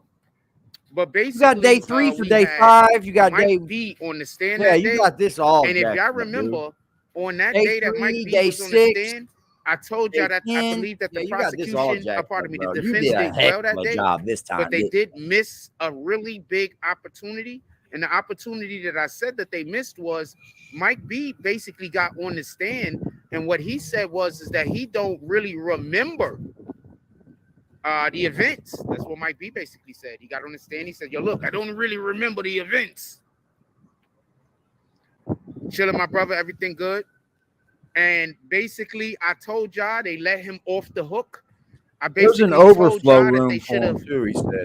But basically,
you got day 3 for day 5. You got
Mike
day
B on the stand.
Yeah,
that
you
day.
got this all.
And if y'all remember, on that
day
day that
3,
Mike B
day
was on
6,
the stand, I told y'all that 10, I believe that the prosecution, the defense did well that day.
This time,
but they did miss a really big opportunity. And the opportunity that I said that they missed was Mike B basically got on the stand, and what he said is that he don't really remember the events. That's what Mike B basically said. He got on the stand. He said, "Yo, look, I don't really remember the events." Chilling, my brother. Everything good. And basically, I told y'all they let him off the hook. I basically told y'all that they should have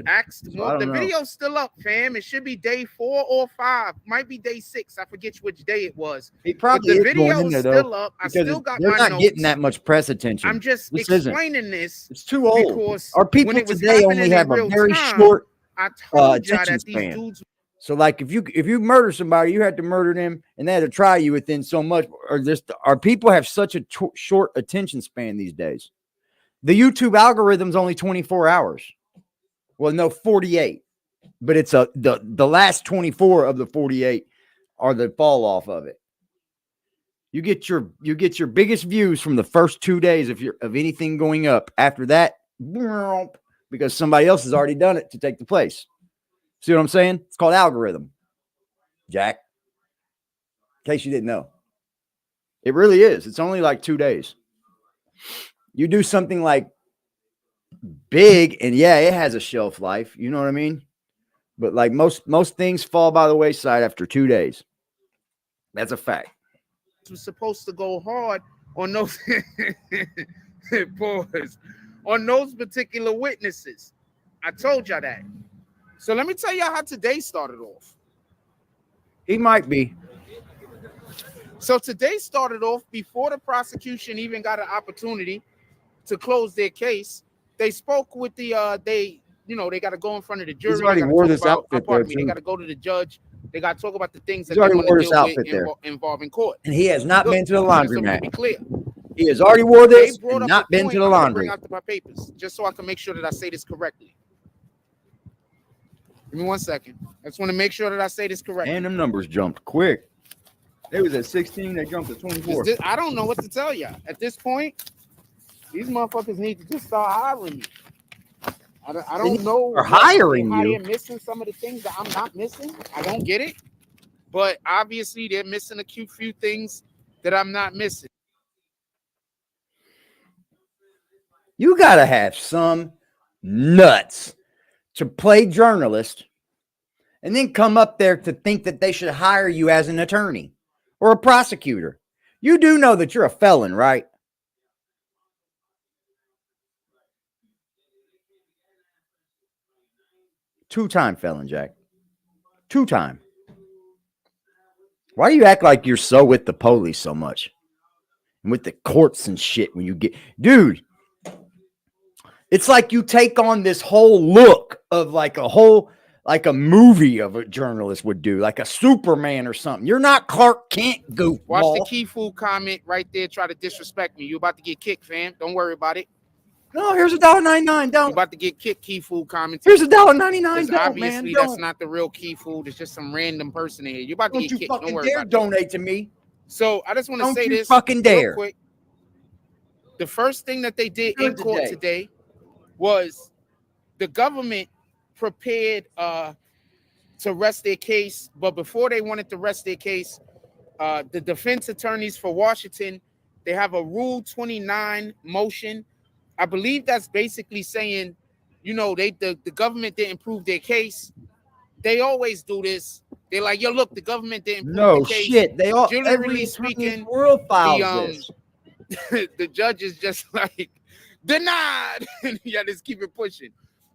asked more. The video's still up, fam. It should be day 4 or 5. Might be day 6. I forget which day it was.
He probably
but the video is still up. I still got my notes. They're not
getting that much press attention.
I'm just explaining this.
It's too old. Because our people today only have a very short attention span. So, like, if you murder somebody, you had to murder them, and they had to try you within so much. Or just our people have such a short attention span these days. The YouTube algorithm's only 24 hours. Well, no, 48. But it's the last 24 of the 48 are the fall off of it. You get your biggest views from the first 2 days of anything going up. After that, because somebody else has already done it to take the place. See what I'm saying? It's called algorithm, Jack. In case you didn't know. It really is. It's only like 2 days. You do something like big, and yeah, it has a shelf life. You know what I mean? But like most things fall by the wayside after 2 days. That's a fact.
It was supposed to go hard on those pause, on those particular witnesses. I told y'all that. So let me tell y'all how today started off.
He might be.
So today started off before the prosecution even got an opportunity to close their case. They spoke with the they got to go in front of the jury.
He's already wore this outfit there,
They got to go to the judge. They got to talk about the things that
they
want to deal
with
involving court.
And he has not been to the laundromat.
To be clear,
he has already wore this and not been to the laundry.
Bring out my papers just so I can make sure that I say this correctly. Give me 1 second. I just want to make sure that I say this correctly.
And them numbers jumped quick. They was at 16. They jumped to 24.
I don't know what to tell you. At this point, these motherfuckers need to just start hiring me. I don't know.
Or hiring
how
you.
they're missing some of the things that I'm not missing. I don't get it. But obviously they're missing a few things that I'm not missing.
You got to have some nuts to play journalist and then come up there to think that they should hire you as an attorney or a prosecutor. You do know that you're a felon, right? Two-time felon, Jack. Two-time. Why do you act like you're so with the police so much? And with the courts and shit when you get... Dude, it's like you take on this whole look of like a movie of a journalist would do, like a Superman or something. You're not Clark Kent, goofball.
Watch the key food comment right there. Try to disrespect me. You about to get kicked, fam. Don't worry about it.
No, here's $1.99.
You
Don't.
about to get kicked, key food comment.
Here's $1.99. Don't,
obviously
man.
that's
Don't.
not the real key food. It's just some random person in here. You about to
Don't
get
you
kicked. Don't
fucking
worry
dare
about it.
donate to me.
So I just want to
Don't
say
you
this
fucking dare.
real quick. The first thing that they did
Good
in court today was the government prepared to rest their case, but before they wanted to rest their case, the defense attorneys for Washington, they have a Rule 29 motion. I believe that's basically saying, you know, the government didn't prove their case. They always do this. They're like, yo, look, the government didn't prove
No
the case.
shit. They all
Generally
every
speaking,
speaking, world files this.
the judge is just like denied. Yeah, just keep it pushing.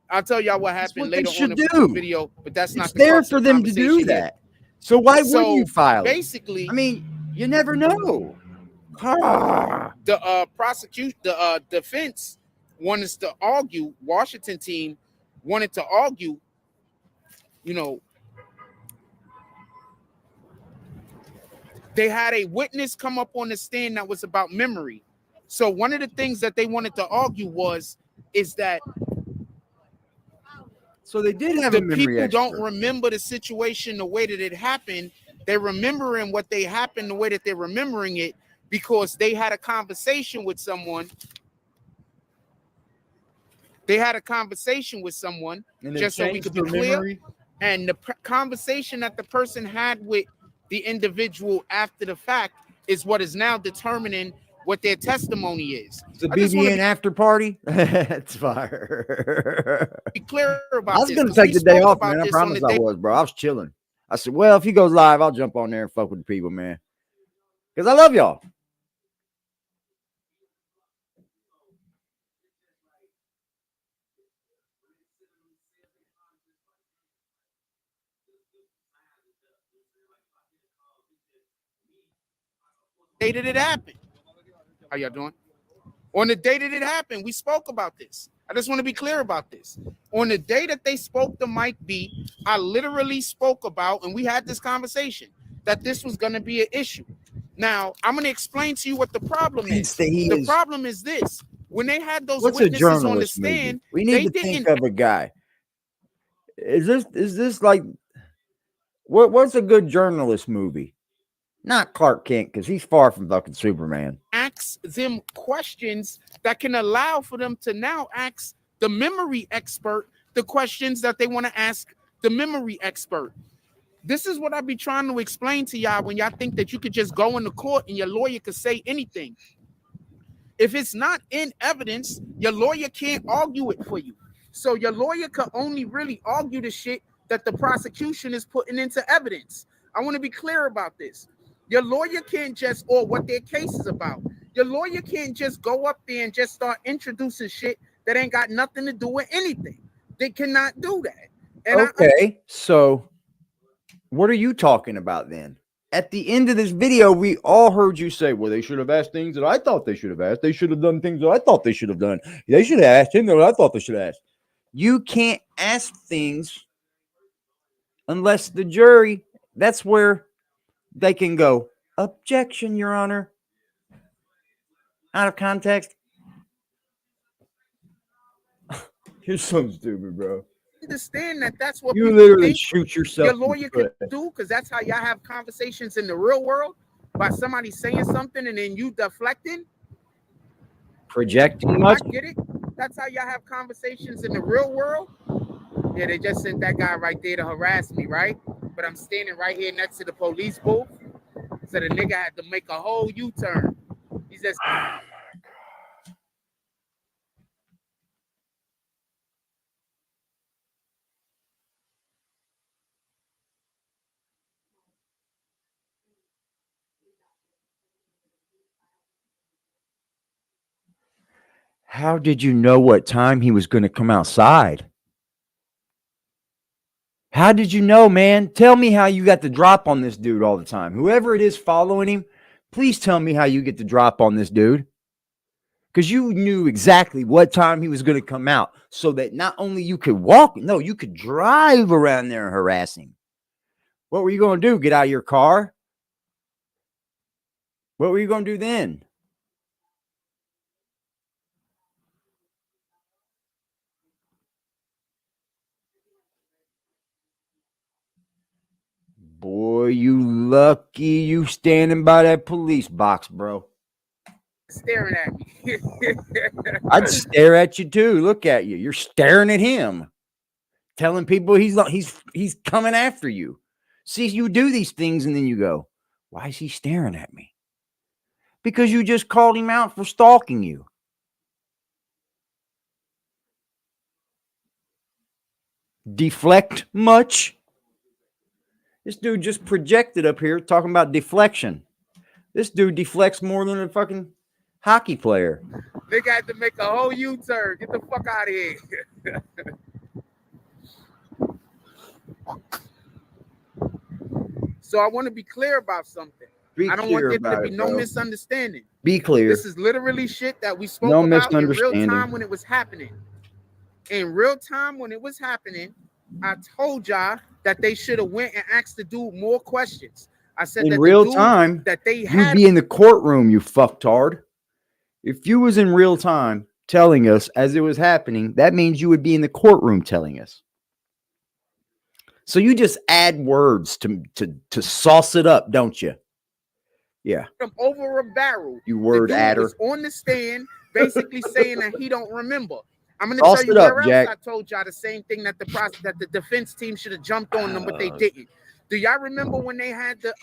I'll tell y'all what happened later on in the video, but that's not
the there for them to do that. Here. So why wouldn't you file it?
Basically,
I mean, you never know.
The defense wanted to argue. Washington team wanted to argue. You know, they had a witness come up on the stand that was about memory. So one of the things that they wanted to argue is that
so they did have a memory expert.
People don't remember the situation the way that it happened. They're remembering what they happened the way that they're remembering it because they had a conversation with someone. They had a conversation with someone just so we could be clear. Memory. And the conversation that the person had with the individual after the fact is what is now determining what their testimony is.
The BBN after party. That's fire.
Be clear about.
I was going to take the day off, man. I promise I was, bro. I was chilling. I said, well, if he goes live, I'll jump on there and fuck with the people, man. Because I love y'all.
Day that it happened. How y'all doing? On the day that it happened, we spoke about this. I just want to be clear about this. On the day that they spoke to Mike B, I literally spoke about, and we had this conversation, that this was going to be an issue. Now, I'm going to explain to you what the problem is. The problem is this. When they had those witnesses on the stand,
we need to think of a guy. Is this like, what's a good journalist movie? Not Clark Kent, because he's far from fucking Superman.
Ask them questions that can allow for them to now ask the memory expert the questions that they want to ask the memory expert. This is what I be trying to explain to y'all when y'all think that you could just go into court and your lawyer could say anything. If it's not in evidence, your lawyer can't argue it for you. So your lawyer could only really argue the shit that the prosecution is putting into evidence. I want to be clear about this. Your lawyer can't just, or what their case is about. Your lawyer can't just go up there and just start introducing shit that ain't got nothing to do with anything. They cannot do that. And
okay, so what are you talking about then? At the end of this video, we all heard you say, well, they should have asked things that I thought they should have asked. They should have done things that I thought they should have done. They should have asked him that I thought they should have asked. You can't ask things unless the jury, that's where they can go, objection, Your Honor. Out of context. You're so stupid, bro.
Understand that that's what
you literally shoot yourself.
Your lawyer could do, because that's how y'all have conversations in the real world by somebody saying something and then you deflecting.
Projecting much.
I get it. That's how y'all have conversations in the real world? Yeah, they just sent that guy right there to harass me, right? But I'm standing right here next to the police booth. So the nigga had to make a whole U-turn. He says,
How did you know what time he was going to come outside? How did you know, man? Tell me how you got the drop on this dude all the time. Whoever it is following him, please tell me how you get the drop on this dude. Because you knew exactly what time he was going to come out so that not only you could walk, no, you could drive around there and harass him. What were you going to do? Get out of your car? What were you going to do then? Boy, you lucky you standing by that police box, bro.
staring at me.
I'd stare at you too. Look at you. You're staring at him, telling people he's coming after you. See, you do these things and then you go, why is he staring at me? Because you just called him out for stalking you. Deflect much? This dude just projected up here talking about deflection. This dude deflects more than a fucking hockey player.
Nigga had to make a whole U-turn. Get the fuck out of here. So I want to be clear about something. I don't want there to be no misunderstanding.
Be clear.
This is literally shit that we spoke about in real time when it was happening. In real time when it was happening, I told y'all that they should have went and asked the dude more questions. I said
in
that
real time that they had, you'd be in the courtroom, you fucktard. If you was in real time telling us as it was happening, that means you would be in the courtroom telling us. So you just add words to sauce it up, don't you? Yeah.
Over a barrel.
You word adder.
Was on the stand, basically saying that he don't remember. I'm gonna tell you where else I told y'all the same thing that the defense team should have jumped on them, but they didn't. Do y'all remember when they had the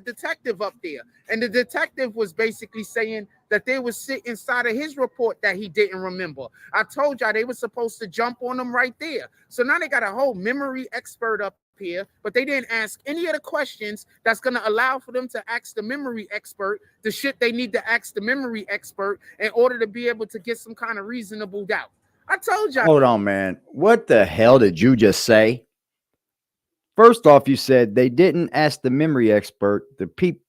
detective up there? And the detective was basically saying that they would sit inside of his report that he didn't remember. I told y'all they were supposed to jump on him right there. So now they got a whole memory expert up here, but they didn't ask any of the questions that's going to allow for them to ask the memory expert the shit they need to ask the memory expert in order to be able to get some kind of reasonable doubt. I told y'all.
Hold on, man. What the hell did you just say? First off, you said they didn't ask the memory expert, the people.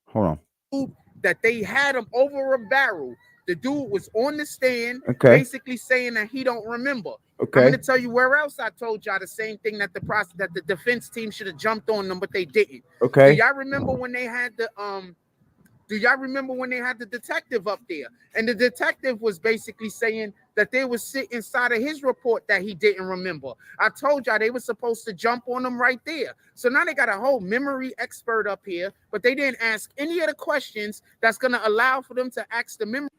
Hold on.
That they had him over a barrel. The dude was on the stand, basically saying that he don't remember. Okay. I'm going to tell you where else I told y'all the same thing that the defense team should have jumped on them, but they didn't.
Okay.
Do y'all remember when they had the detective up there? And the detective was basically saying that they would sit inside of his report that he didn't remember. I told y'all they were supposed to jump on him right there. So now they got a whole memory expert up here, but they didn't ask any of the questions that's going to allow for them to ask the memory.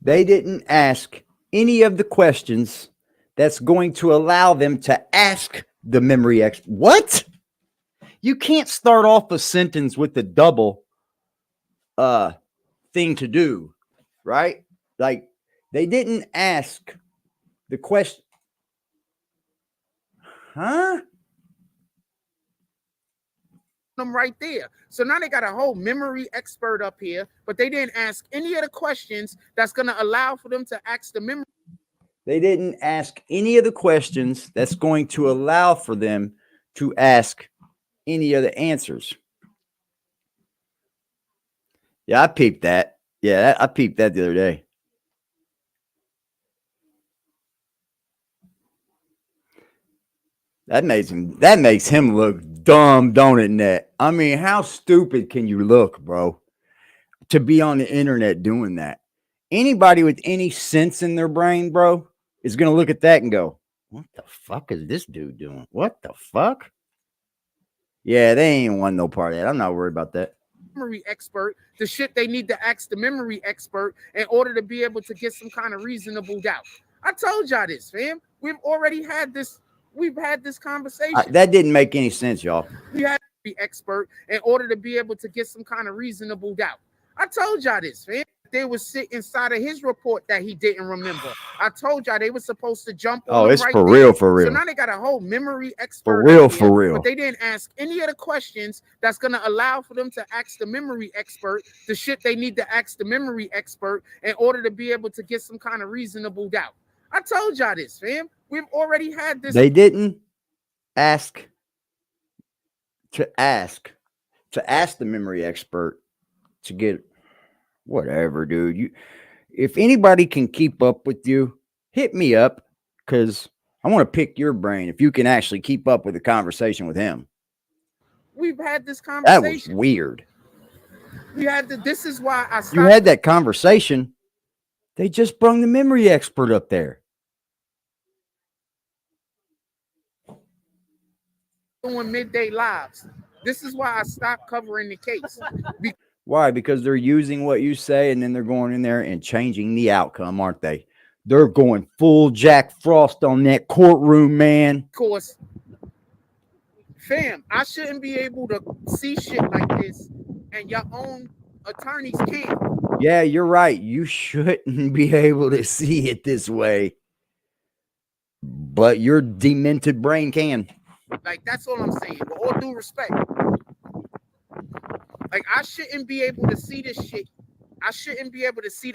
They didn't ask any of the questions that's going to allow them to ask the memory expert. What? You can't start off a sentence with a double thing to do, right? Like, they didn't ask the question. Huh?
Them right there. So now they got a whole memory expert up here, but they didn't ask any of the questions that's going to allow for them to ask the memory.
They didn't ask any of the questions that's going to allow for them to ask any of the answers. Yeah, I peeped that. Yeah, I peeped that the other day. That makes him look dumb, don't it, Net? I mean, how stupid can you look, bro? To be on the internet doing that. Anybody with any sense in their brain, bro, is going to look at that and go, What the fuck is this dude doing? What the fuck? Yeah, they ain't want no part of that. I'm not worried about that.
Memory expert, the shit they need to ask the memory expert in order to be able to get some kind of reasonable doubt. I told y'all this, fam. We've already had this. We've had this conversation.
That didn't make any sense, y'all.
We had to be expert in order to be able to get some kind of reasonable doubt. I told y'all this, fam. They would sit inside of his report that he didn't remember. I told y'all they were supposed to jump on him
it's
right
for
there.
real, for real.
So now they got a whole memory expert.
For real,
out here,
for real.
But they didn't ask any of the questions that's going to allow for them to ask the memory expert the shit they need to ask the memory expert in order to be able to get some kind of reasonable doubt. I told y'all this, fam. We've already had this.
They didn't ask to ask the memory expert to get whatever, dude. If anybody can keep up with you, hit me up, because I want to pick your brain if you can actually keep up with the conversation with him.
We've had this conversation.
That was weird.
We had the. This is why I stopped.
You had that conversation. They just brung the memory expert up there.
Doing midday lives. This is why I stopped covering the case.
Why? Because they're using what you say and then they're going in there and changing the outcome, aren't they? They're going full Jack Frost on that courtroom, man.
Of course, fam, I shouldn't be able to see shit like this, and your own attorneys can't.
Yeah, you're right. You shouldn't be able to see it this way, but your demented brain can.
Like, that's all I'm saying. With all due respect. Like, I shouldn't be able to see this shit. I shouldn't be able to see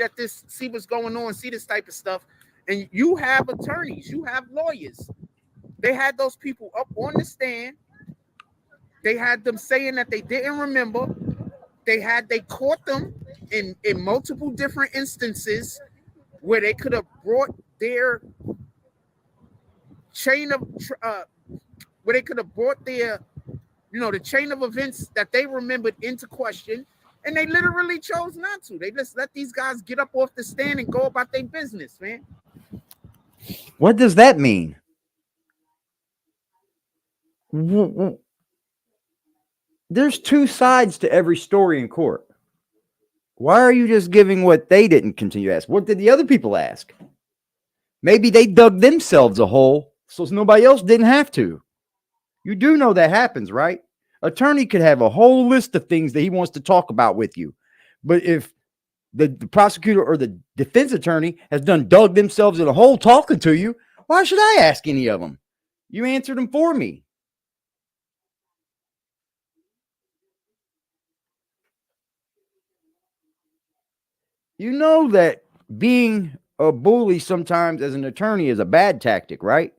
see what's going on, see this type of stuff. And you have attorneys, you have lawyers. They had those people up on the stand. They had them saying that they didn't remember. They caught them in multiple different instances where they could have brought their chain of the chain of events that they remembered into question, and they literally chose not to. They just let these guys get up off the stand and go about their business, man.
What does that mean? There's two sides to every story in court. Why are you just giving what they didn't continue to ask? What did the other people ask? Maybe they dug themselves a hole so nobody else didn't have to. You do know that happens, right? Attorney could have a whole list of things that he wants to talk about with you. But if the prosecutor or the defense attorney has dug themselves in a hole talking to you, why should I ask any of them? You answered them for me. You know that being a bully sometimes as an attorney is a bad tactic, right?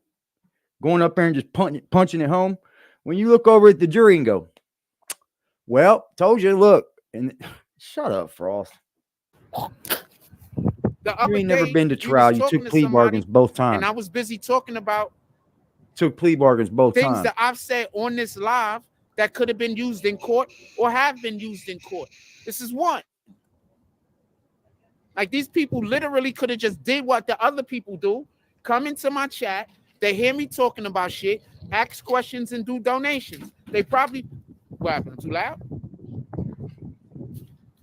Going up there and just punching it home. When you look over at the jury and go, well, told you, look, and shut up, Frost. You ain't never been to trial. You took plea bargains both times.
And I was busy talking about
took plea bargains both
things
times.
that I've said on this live that could have been used in court or have been used in court. This is one. Like, these people literally could have just did what the other people do. Come into my chat. They hear me talking about shit, ask questions, and do donations. They probably, what happened? Too loud?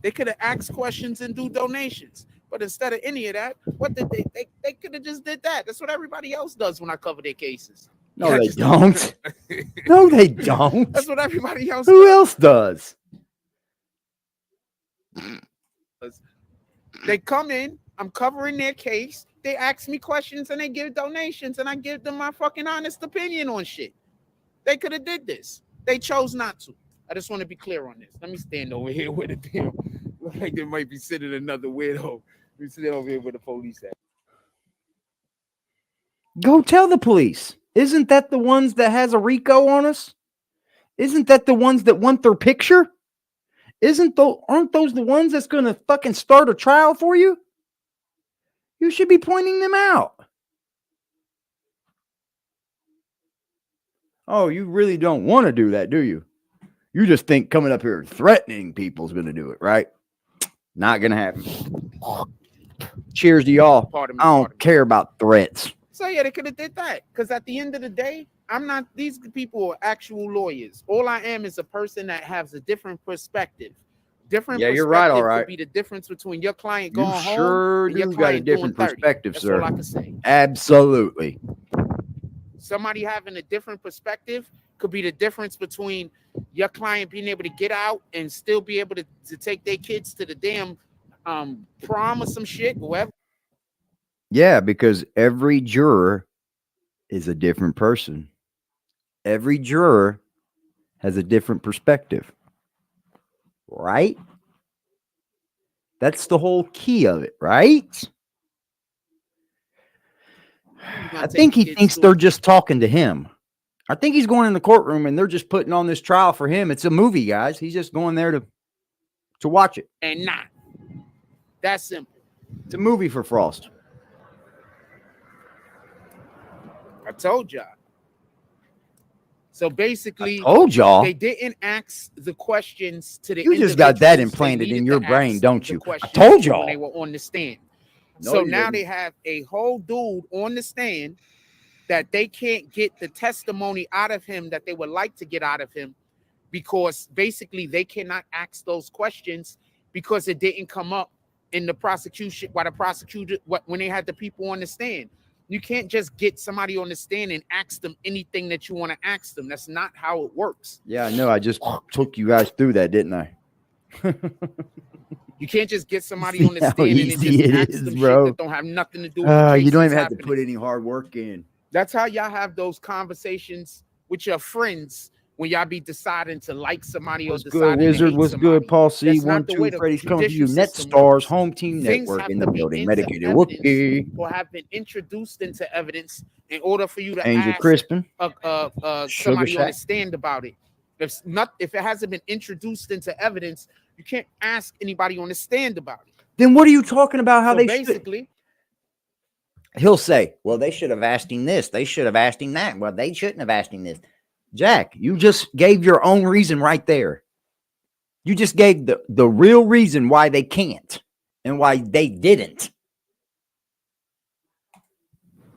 They could have asked questions and do donations. But instead of any of that, what did they could have just did that. That's what everybody else does when I cover their cases.
No, they don't. No, they don't.
That's what everybody else
Who else does?
They come in, I'm covering their case, they ask me questions and they give donations and I give them my fucking honest opinion on shit. They could have did this. They chose not to. I just want to be clear on this. Let me stand over here with a damn. Look like there might be sitting another weirdo. We sit over here with the police at.
Go tell the police. Isn't that the ones that has a RICO on us? Isn't that the ones that want their picture? Aren't those the ones that's going to fucking start a trial for you? You should be pointing them out. Oh, you really don't want to do that, do you? You just think coming up here and threatening people is going to do it, right? Not going to happen. Cheers to y'all. I don't care about threats.
It's say it. They could have did that. Because at the end of the day, I'm not. These people are actual lawyers. All I am is a person that has a different perspective. Different
Yeah,
perspective
you're right. All right.
could be the difference between your client
You
going
sure
home and your
do got a
client doing
different
30.
perspective,
That's
sir.
all I can say.
Absolutely.
Somebody having a different perspective could be the difference between your client being able to get out and still be able to take their kids to the damn prom or some shit, whoever.
Yeah, because every juror is a different person. Every juror has a different perspective. Right? That's the whole key of it, right? I think he thinks they're just talking to him. I think he's going in the courtroom and they're just putting on this trial for him. It's a movie, guys. He's just going there to watch it.
And not. That's simple.
It's a movie for Frost.
I told y'all. So basically,
I told y'all.
They didn't ask the questions to the.
You just got that implanted in your brain, don't you? I told y'all.
When they were on the stand. No, so now they have a whole dude on the stand that they can't get the testimony out of him that they would like to get out of him, because basically they cannot ask those questions because it didn't come up in the prosecution by the prosecutor when they had the people on the stand. You can't just get somebody on the stand and ask them anything that you want to ask them. That's not how it works.
Yeah, I know. I just took you guys through that, didn't I?
You can't just get somebody on the stand and just ask them
bro.
shit that don't have nothing to do with the case.
You don't even have to put any hard work in.
That's how y'all have those conversations with your friends when y'all be deciding to like somebody or deciding
good, Wizard?
To hate
What's
somebody.
good, Paul C? 1, 2, Freddy's coming to you. Net Stars, Home Team Network in the building. Medicated Wookie.
Or have been introduced into evidence in order for you to
Angel
ask
Crispin.
Somebody on the stand about it. If it hasn't been introduced into evidence, you can't ask anybody on the stand about it.
Then what are you talking about? How they
basically.
He'll say, well, they should have asked him this. They should have asked him that. Well, they shouldn't have asked him this. Jack, you just gave your own reason right there. You just gave the real reason why they can't and why they didn't.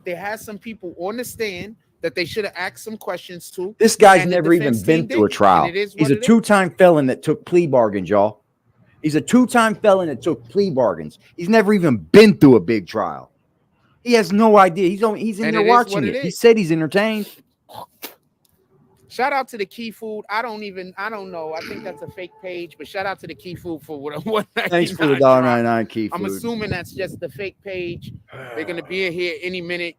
They had some people on the stand that they should have asked some questions to.
This guy's never even been through a trial. He's a two-time felon that took plea bargains, y'all. He's a two-time felon that took plea bargains. He's never even been through a big trial. He has no idea. He's in there watching it. He said he's entertained.
Shout out to the Key Food. I don't know. I think that's a fake page, but shout out to the Key Food for what.
Thanks for the $1.99 Key Food.
I'm assuming that's just the fake page. They're gonna be in here any minute,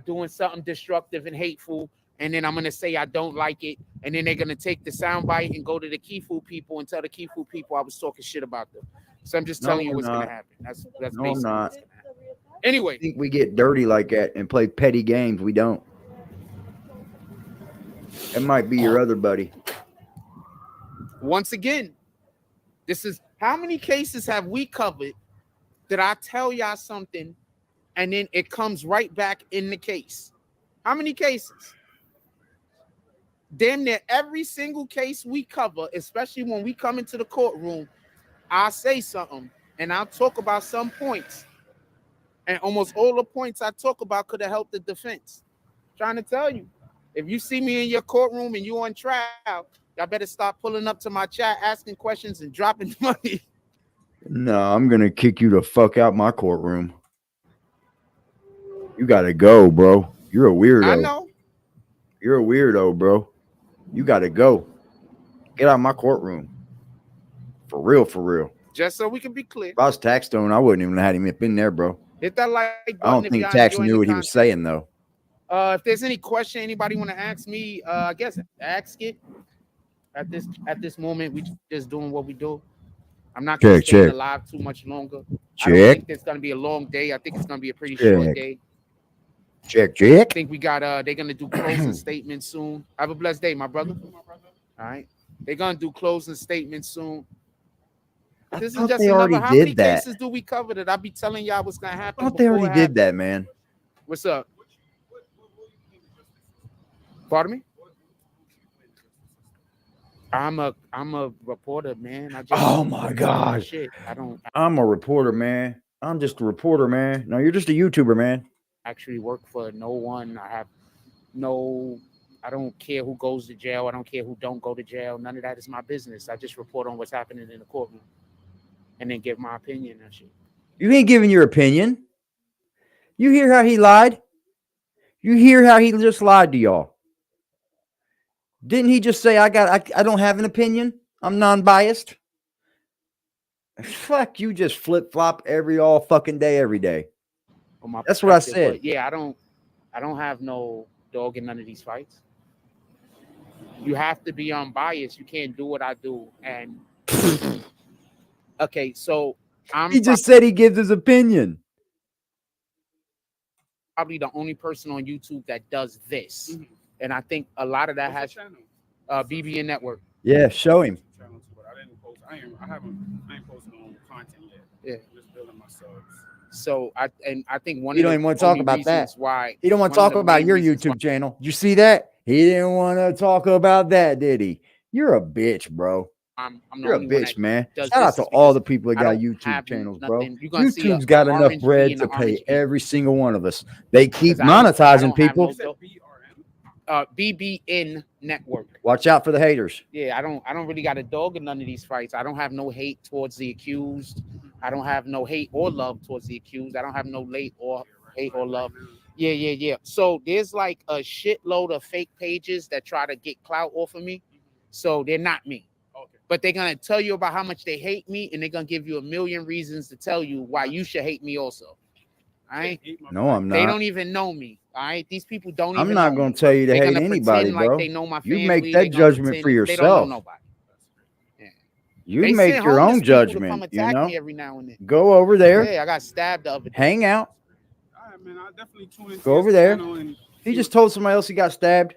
doing something destructive and hateful, and then I'm gonna say I don't like it, and then they're gonna take the soundbite and go to the Key Food people and tell the Key Food people I was talking shit about them. So I'm just telling you what's gonna happen. That's basically what's gonna happen. Anyway,
I think we get dirty like that and play petty games. We don't. That might be your other buddy.
Once again, this is how many cases have we covered that I tell y'all something and then it comes right back in the case? How many cases? Damn near every single case we cover, especially when we come into the courtroom, I'll say something and I'll talk about some points. And almost all the points I talk about could have helped the defense. I'm trying to tell you. If you see me in your courtroom and you on trial, y'all better start pulling up to my chat, asking questions and dropping money.
No, I'm going to kick you the fuck out my courtroom. You got to go, bro. You're a weirdo.
I know.
You're a weirdo, bro. You got to go. Get out of my courtroom. For real, for real.
Just so we can be clear.
If I was Taxstone, I wouldn't even have had him up in there, bro.
Hit that like button.
I don't think Tax knew what he was saying, though.
If there's any question anybody want to ask me, I guess ask it. At this moment, we just doing what we do. I'm not going to stay alive too much longer. I don't think it's going to be a long day. I think it's going to be a pretty short day.
Check.
I think we got they're going to do closing statements soon. Have a blessed day, my brother. All right. They're going to do closing statements soon. This is just another. How many cases do we cover that I'll be telling y'all what's going to happen?
I thought they already did that, man.
What's up? Pardon me? I'm a reporter, man.
Oh my gosh. I'm a reporter, man. I'm just a reporter, man. No, you're just a YouTuber, man.
actually work for no one. I don't care who goes to jail. I don't care who don't go to jail. None of that is my business. I just report on what's happening in the courtroom and then give my opinion and shit.
You ain't giving your opinion. You hear how he lied? You hear how he just lied to y'all? Didn't he just say, I don't have an opinion? I'm non-biased? Fuck, you just flip-flop all fucking day, every day.
On my
That's what I
perspective.
said.
But yeah, I don't have no dog in none of these fights. You have to be unbiased. You can't do what I do. And okay, so
He just said he gives his opinion.
probably the only person on YouTube that does this. Mm-hmm. And I think a lot of that has BBN Network.
Yeah, show him.
I didn't post. I ain't posted on content yet.
Yeah,
I'm just building my subs.
So I think one
he
of
don't
the
even want to talk about that.
Why
he don't want to talk about your YouTube channel. You see that? He didn't want to talk about that, did he? You're a bitch, bro. You're a bitch, man. Shout out to all the people that got YouTube channels, bro. YouTube's got enough bread to pay every single one of us. They keep monetizing people.
BBN Network.
Watch out for the haters.
Yeah, I don't really got a dog in none of these fights. I don't have no hate towards the accused. I don't have no hate or love towards the accused. I don't have no hate or love. Yeah. So there's like a shitload of fake pages that try to get clout off of me. So they're not me. Okay. But they're gonna tell you about how much they hate me, and they're gonna give you a million reasons to tell you why you should hate me also. All right?
No, I'm not.
They don't even know me. All right, these people don't even.
I'm not going to tell you to hate anybody, bro.
Like they know my family.
You make that judgment for yourself. They don't know nobody. Yeah. You make your own judgment. You know.
Me every now and then.
Go over there.
Yeah, I got stabbed the other day.
Hang out.
All right, man. I definitely tune in.
Go over there. He just told somebody else he got stabbed.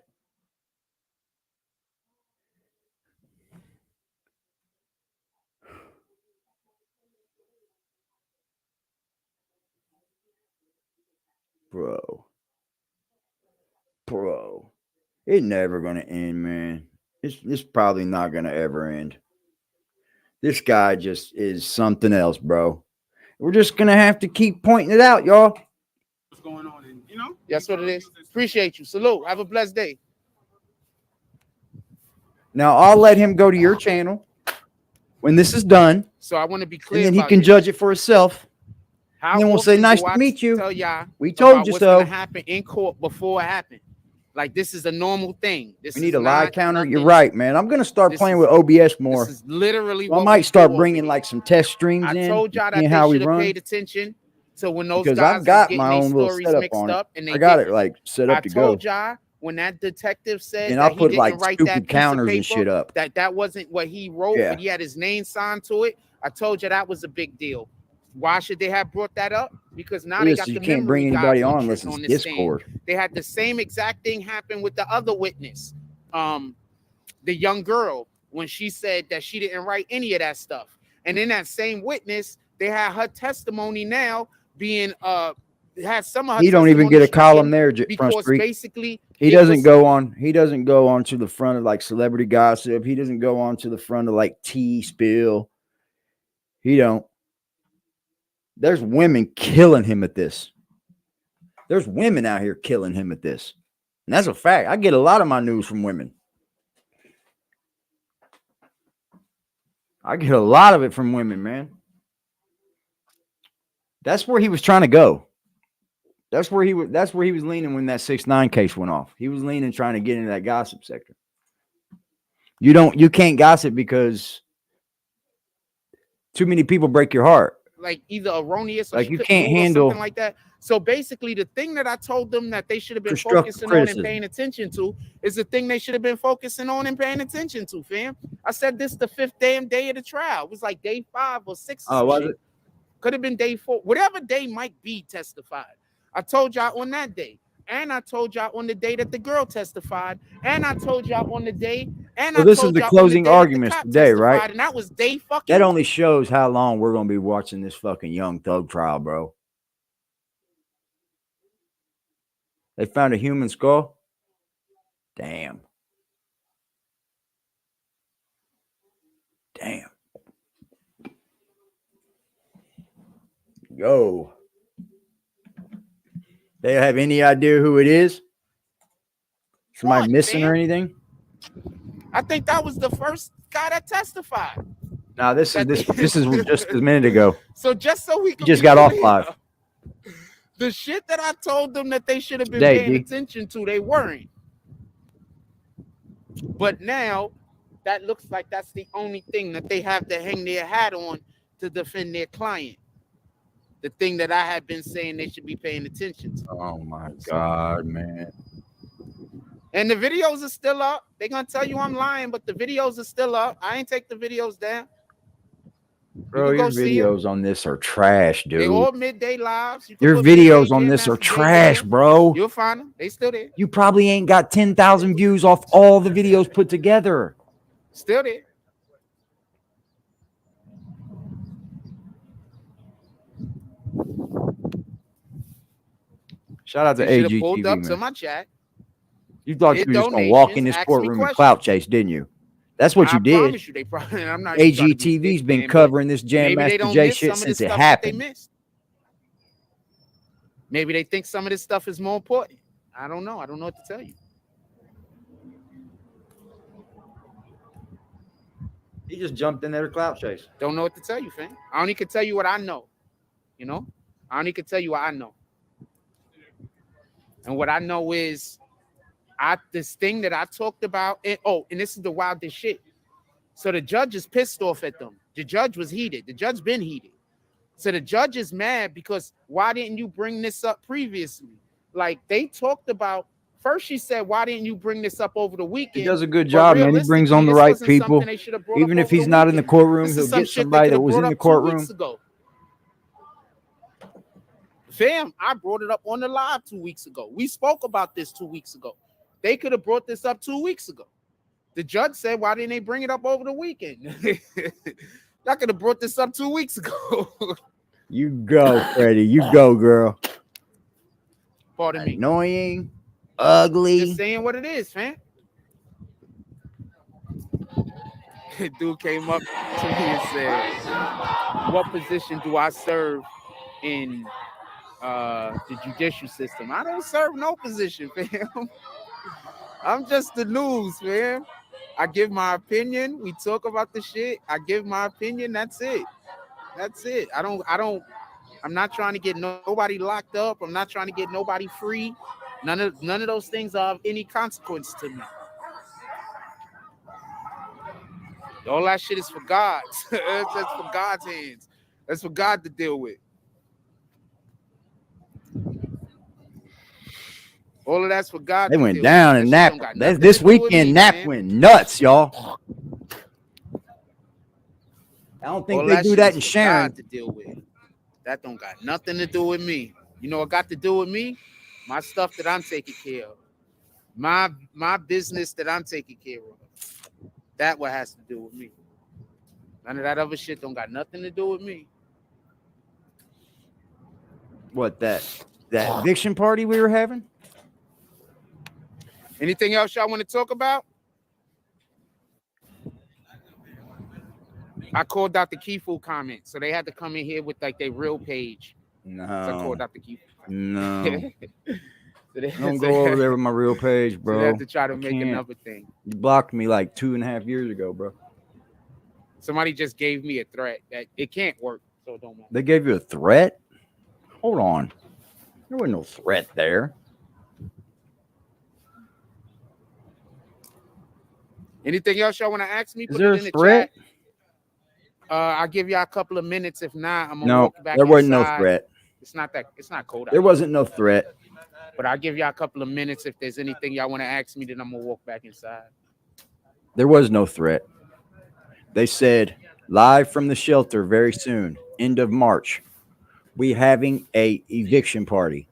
Bro, it's never gonna end, man. It's probably not gonna ever end. This guy just is something else, bro. We're just gonna have to keep pointing it out, y'all.
What's going on? And you know,
that's what it is. Appreciate you. Salute. Have a blessed day.
Now I'll let him go to your channel when this is done.
So I want to be clear,
and then he can judge it for himself. And then we'll say, "Nice to meet you."
Tell y'all
we told you
what's
so.
Gonna happen in court before it happened. Like this is a normal thing.
We need a lie counter. You're right, man. I'm gonna start playing with OBS more.
This is literally.
So I might start bringing like some test streams in.
I told y'all that they should have paid attention to when those guys
I've got
my
own little setup on it. And I got it like set up to go.
I told y'all when that detective said
and I'll put like stupid counters and shit up.
That wasn't what he wrote, but he had his name signed to it. I told you that was a big deal. Why should they have brought that up? Because now they got the
can't bring anybody on unless it's Discord.
They had the same exact thing happen with the other witness, the young girl, when she said that she didn't write any of that stuff. And then that same witness, they had her testimony now being had some of her.
He don't even get a column there because
basically
he doesn't go on. He doesn't go on to the front of like celebrity gossip. He doesn't go on to the front of like tea spill. He don't. There's women killing him at this. There's women out here killing him at this. And that's a fact. I get a lot of my news from women. I get a lot of it from women, man. That's where he was trying to go. That's where he was leaning when that 6ix9ine case went off. He was leaning trying to get into that gossip sector. You can't gossip because too many people break your heart.
Like either erroneous or
like you can't handle
something like that. So basically, the thing that I told them that they should have been focusing on and paying attention to is the thing they should have been focusing on and paying attention to, fam. I said this the 5th damn day of the trial. It was like day 5 or 6.
Oh, was it?
Could have been day 4, whatever day Mike B testified. I told y'all on that day, and I told y'all on the day that the girl testified, and I told y'all on the day. And
so this is the closing arguments today, right?
And that was day fucking.
That only shows how long we're gonna be watching this fucking Young Thug trial, bro. They found a human skull. Damn. Yo. They have any idea who it is? Somebody
What,
missing or
fam?
anything?
I think that was the first guy that testified.
No, this
That
is
they-
this is just a minute ago.
So just so we
He
can
just
be
got off
clear,
live.
the shit that I told them that they should have been
Today,
paying
D.
attention to, they weren't. But now that looks like that's the only thing that they have to hang their hat on to defend their client. The thing that I had been saying they should be paying attention to.
Oh my God, man.
And the videos are still up. They're gonna tell you I'm lying, but the videos are still up. I ain't take the videos down.
Bro, your videos on this are trash, dude.
They all midday lives.
Your videos on this are trash, bro.
You'll find them. They still there.
You probably ain't got 10,000 views off all the videos put together.
Still there.
Shout out to
They should have pulled
AGTV,
up to
man.
my chat.
You thought you
Did
were just going to walk in
donations,
this
ask me
courtroom and
questions.
clout chase, didn't you? That's what you
I
did.
promise you, they probably. I'm not even trying to be
AGTV's
thick,
been
man, but
covering this Jam
maybe they
Master
don't
J
miss
shit
some of the
since it
stuff that they
happened.
missed. Maybe they think some of this stuff is more important. I don't know. I don't know what to tell you.
He just jumped in there to clout chase.
Don't know what to tell you, fam. I only can tell you what I know. You know, I only can tell you what I know. And what I know is, this thing that I talked about. And this is the wildest shit. So the judge is pissed off at them. The judge was heated. The judge been heated. So the judge is mad because why didn't you bring this up previously? Like they talked about. First, she said, "Why didn't you bring this up over the weekend?"
He does a good job, man. He brings on the right people. Even if he's not in the courtroom, he'll get somebody that was in the courtroom.
Fam, I brought it up on the live 2 weeks ago. We spoke about this 2 weeks ago. They could have brought this up 2 weeks ago. The judge said, "Why didn't they bring it up over the weekend?" I could have brought this up 2 weeks ago.
You go, Freddie. You go, girl.
Pardon me.
Annoying, ugly.
Just saying what it is, fam. Dude came up to me and said, "What position do I serve in the judicial system?" I don't serve no position, fam. I'm just the news, fam. I give my opinion. We talk about the shit. I give my opinion. That's it. That's it. I'm not trying to get nobody locked up. I'm not trying to get nobody free. None of those things are of any consequence to me. All that shit is for God. That's for God's hands. That's for God to deal with. All of that's for God.
They went down and Nap. This weekend, Nap went nuts, y'all. I don't think they do that in Sharon.
To deal with. That don't got nothing to do with me. You know what got to do with me? My stuff that I'm taking care of. My business that I'm taking care of. That what has to do with me. None of that other shit don't got nothing to do with me.
What, that eviction party we were having?
Anything else y'all want to talk about? I called out the Kifu comment, so they had to come in here with like their real page.
No.
So I called out the Kifu.
No.
So they,
don't go over there with my real page, bro.
So they have to try to make another thing.
You blocked me like 2.5 years ago, bro.
Somebody just gave me a threat that it can't work, so it don't matter.
They gave you a threat? Hold on. There was no threat there.
Anything else y'all want to ask me?
Is there
it
a
in
threat?
The chat. I'll give y'all a couple of minutes. If not, I'm gonna
No,
walk back
there wasn't
inside.
no threat.
It's not cold out.
There wasn't no threat.
But I'll give y'all a couple of minutes. If there's anything y'all want to ask me, then I'm gonna walk back inside.
There was no threat. They said live from the shelter very soon, end of March. We having a eviction party.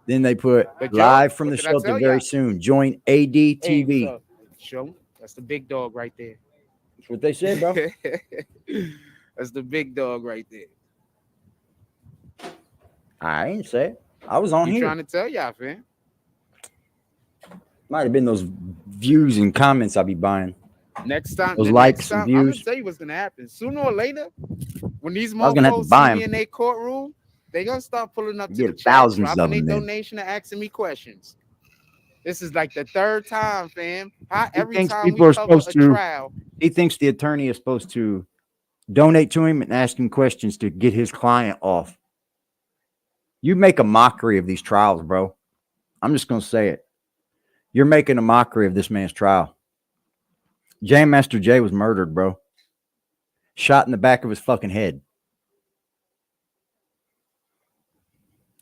Then they put live from the shelter very soon. Join ADTV.
Hey, show. That's the big dog right there.
That's what they said, bro.
That's the big dog right there.
I ain't say it. I was on here.
Trying to tell y'all, fam.
Might have been those views and comments I'll be buying.
Next time,
those likes and views.
I'm gonna tell you what's gonna happen. Sooner or later, when these motherfuckers see me in their courtroom, They gonna start pulling up
You
to the
get
chat,
thousands of
dropping their
them then.
donation and asking me questions. This is like the third time, fam.
He
Every
thinks
time
people
we
are
cover
supposed
a
to.
trial,
He thinks the attorney is supposed to donate to him and ask him questions to get his client off. You make a mockery of these trials, bro. I'm just gonna say it. You're making a mockery of this man's trial. Jam Master Jay was murdered, bro. Shot in the back of his fucking head.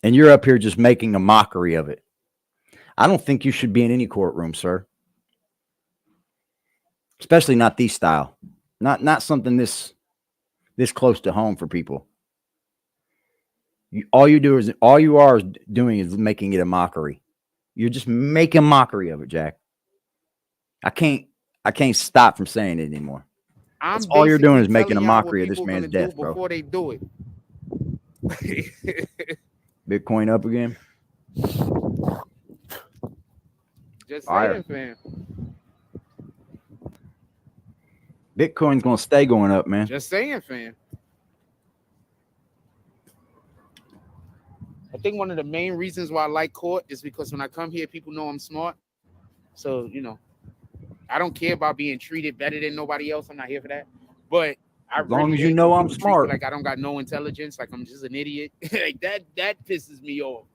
And you're up here just making a mockery of it. I don't think you should be in any courtroom, sir. Especially not these style. Not something this close to home for people. All you are doing is making it a mockery. You're just making a mockery of it, Jack. I can't stop from saying it anymore.
I'm
That's all you're doing is
basically
making a
telling y'all what
mockery of this
people
man's
gonna do
death, bro.
before they do it.
Bitcoin up again.
Just
Fire.
saying, fam.
Bitcoin's gonna stay going up, man.
Just saying, fam. I think one of the main reasons why I like court is because when I come here, people know I'm smart. So, you know, I don't care about being treated better than nobody else. I'm not here for that. But I
As long
really
as you
hate
know
when
I'm
people treat me
smart.
like I don't got no intelligence, like I'm just an idiot. Like that pisses me off.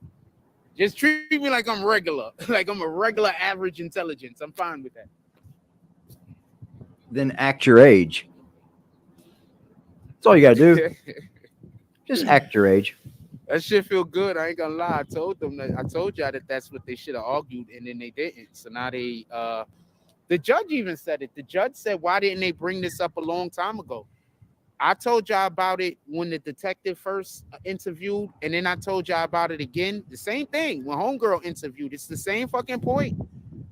Just treat me like I'm regular, like I'm a regular average intelligence. I'm fine with that.
Then act your age. That's all you gotta do. Just act your age.
That shit feel good. I ain't gonna lie. I told y'all that that's what they should have argued, and then they didn't. So now the judge even said it. The judge said, "Why didn't they bring this up a long time ago?" I told y'all about it when the detective first interviewed, and then I told y'all about it again. The same thing when Homegirl interviewed. It's the same fucking point.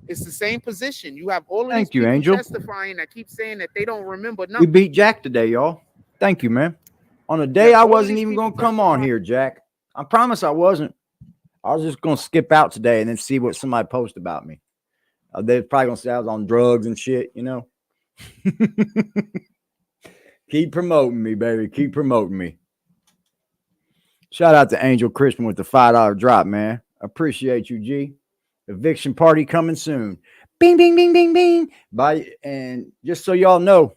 It's the same position. You have all of these
Thank you,
people
Angel.
testifying that keep saying that they don't remember
We
nothing.
beat Jack today, y'all. Thank you, man. On a day I
all of
wasn't
these
even
people
gonna come on
testifying.
here, Jack. I promise I wasn't. I was just gonna skip out today and then see what somebody post about me. They're probably gonna say I was on drugs and shit, you know. Keep promoting me, baby. Keep promoting me. Shout out to Angel Crispin with the $5 drop, man. Appreciate you, G. Eviction party coming soon. Bing, bing, bing, bing, bing. And just so y'all know,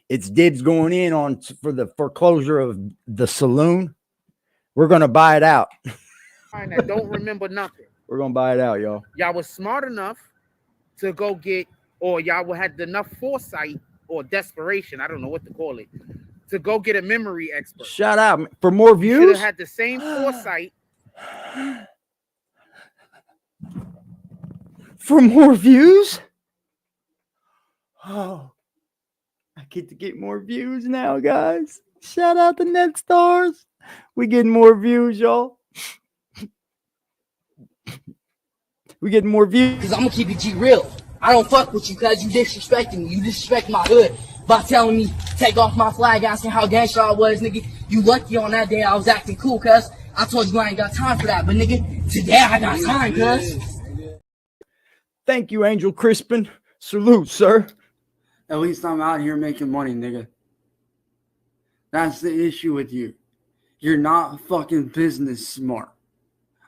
it's dibs going in on for the foreclosure of the saloon. We're gonna buy it out.
I don't remember nothing.
We're gonna buy it out, y'all.
Y'all was smart enough to go get, or y'all had enough foresight or desperation, I don't know what to call it, to go get a memory expert.
Shout out for more views.
You should have had the same foresight.
For more views? Oh, I get to get more views now, guys. Shout out to Net Stars. We getting more views, y'all. We getting more views.
Cause I'm gonna keep it G real. I don't fuck with you cause you disrespecting me. You disrespect my hood by telling me take off my flag, asking how gangster I was, nigga. You lucky on that day I was acting cool, cuz I told you I ain't got time for that. But nigga, today I got time, cuz.
Thank you, Angel Crispin. Salute, sir.
At least I'm out here making money, nigga. That's the issue with you. You're not fucking business smart.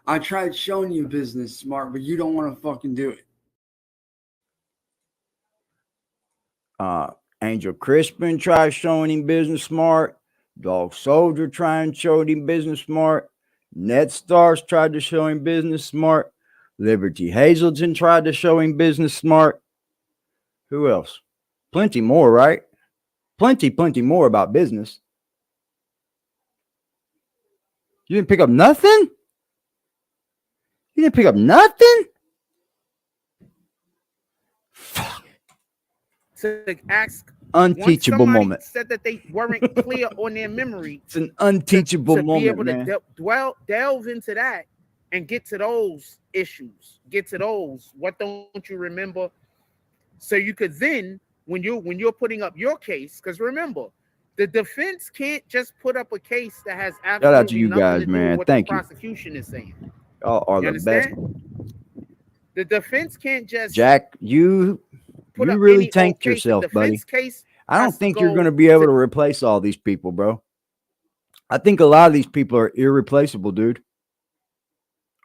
I tried showing you business smart, but you don't want to fucking do it.
Angel Crispin tried showing him business smart. Dog Soldier tried and showed him business smart. Net Stars tried to show him business smart. Liberty Hazelton tried to show him business smart. Who else? Plenty more, right? Plenty more about business. You didn't pick up nothing? You didn't pick up nothing? Fuck.
To ask,
Unteachable moment.
Said that they weren't clear on their memory.
It's an unteachable moment,
be able
man.
to delve into that and get to those issues. Get to those. What don't you remember? So you could then, when you're putting up your case, because remember, the defense can't just put up a case that has absolutely
Shout out to you
nothing
guys,
to do
man.
with what
Thank
the
you.
prosecution is saying.
Y'all are
You
the best.
understand? The defense can't just
Jack, you really tanked yourself, buddy. I don't think you're going to be able to replace all these people, bro. I think a lot of these people are irreplaceable, dude.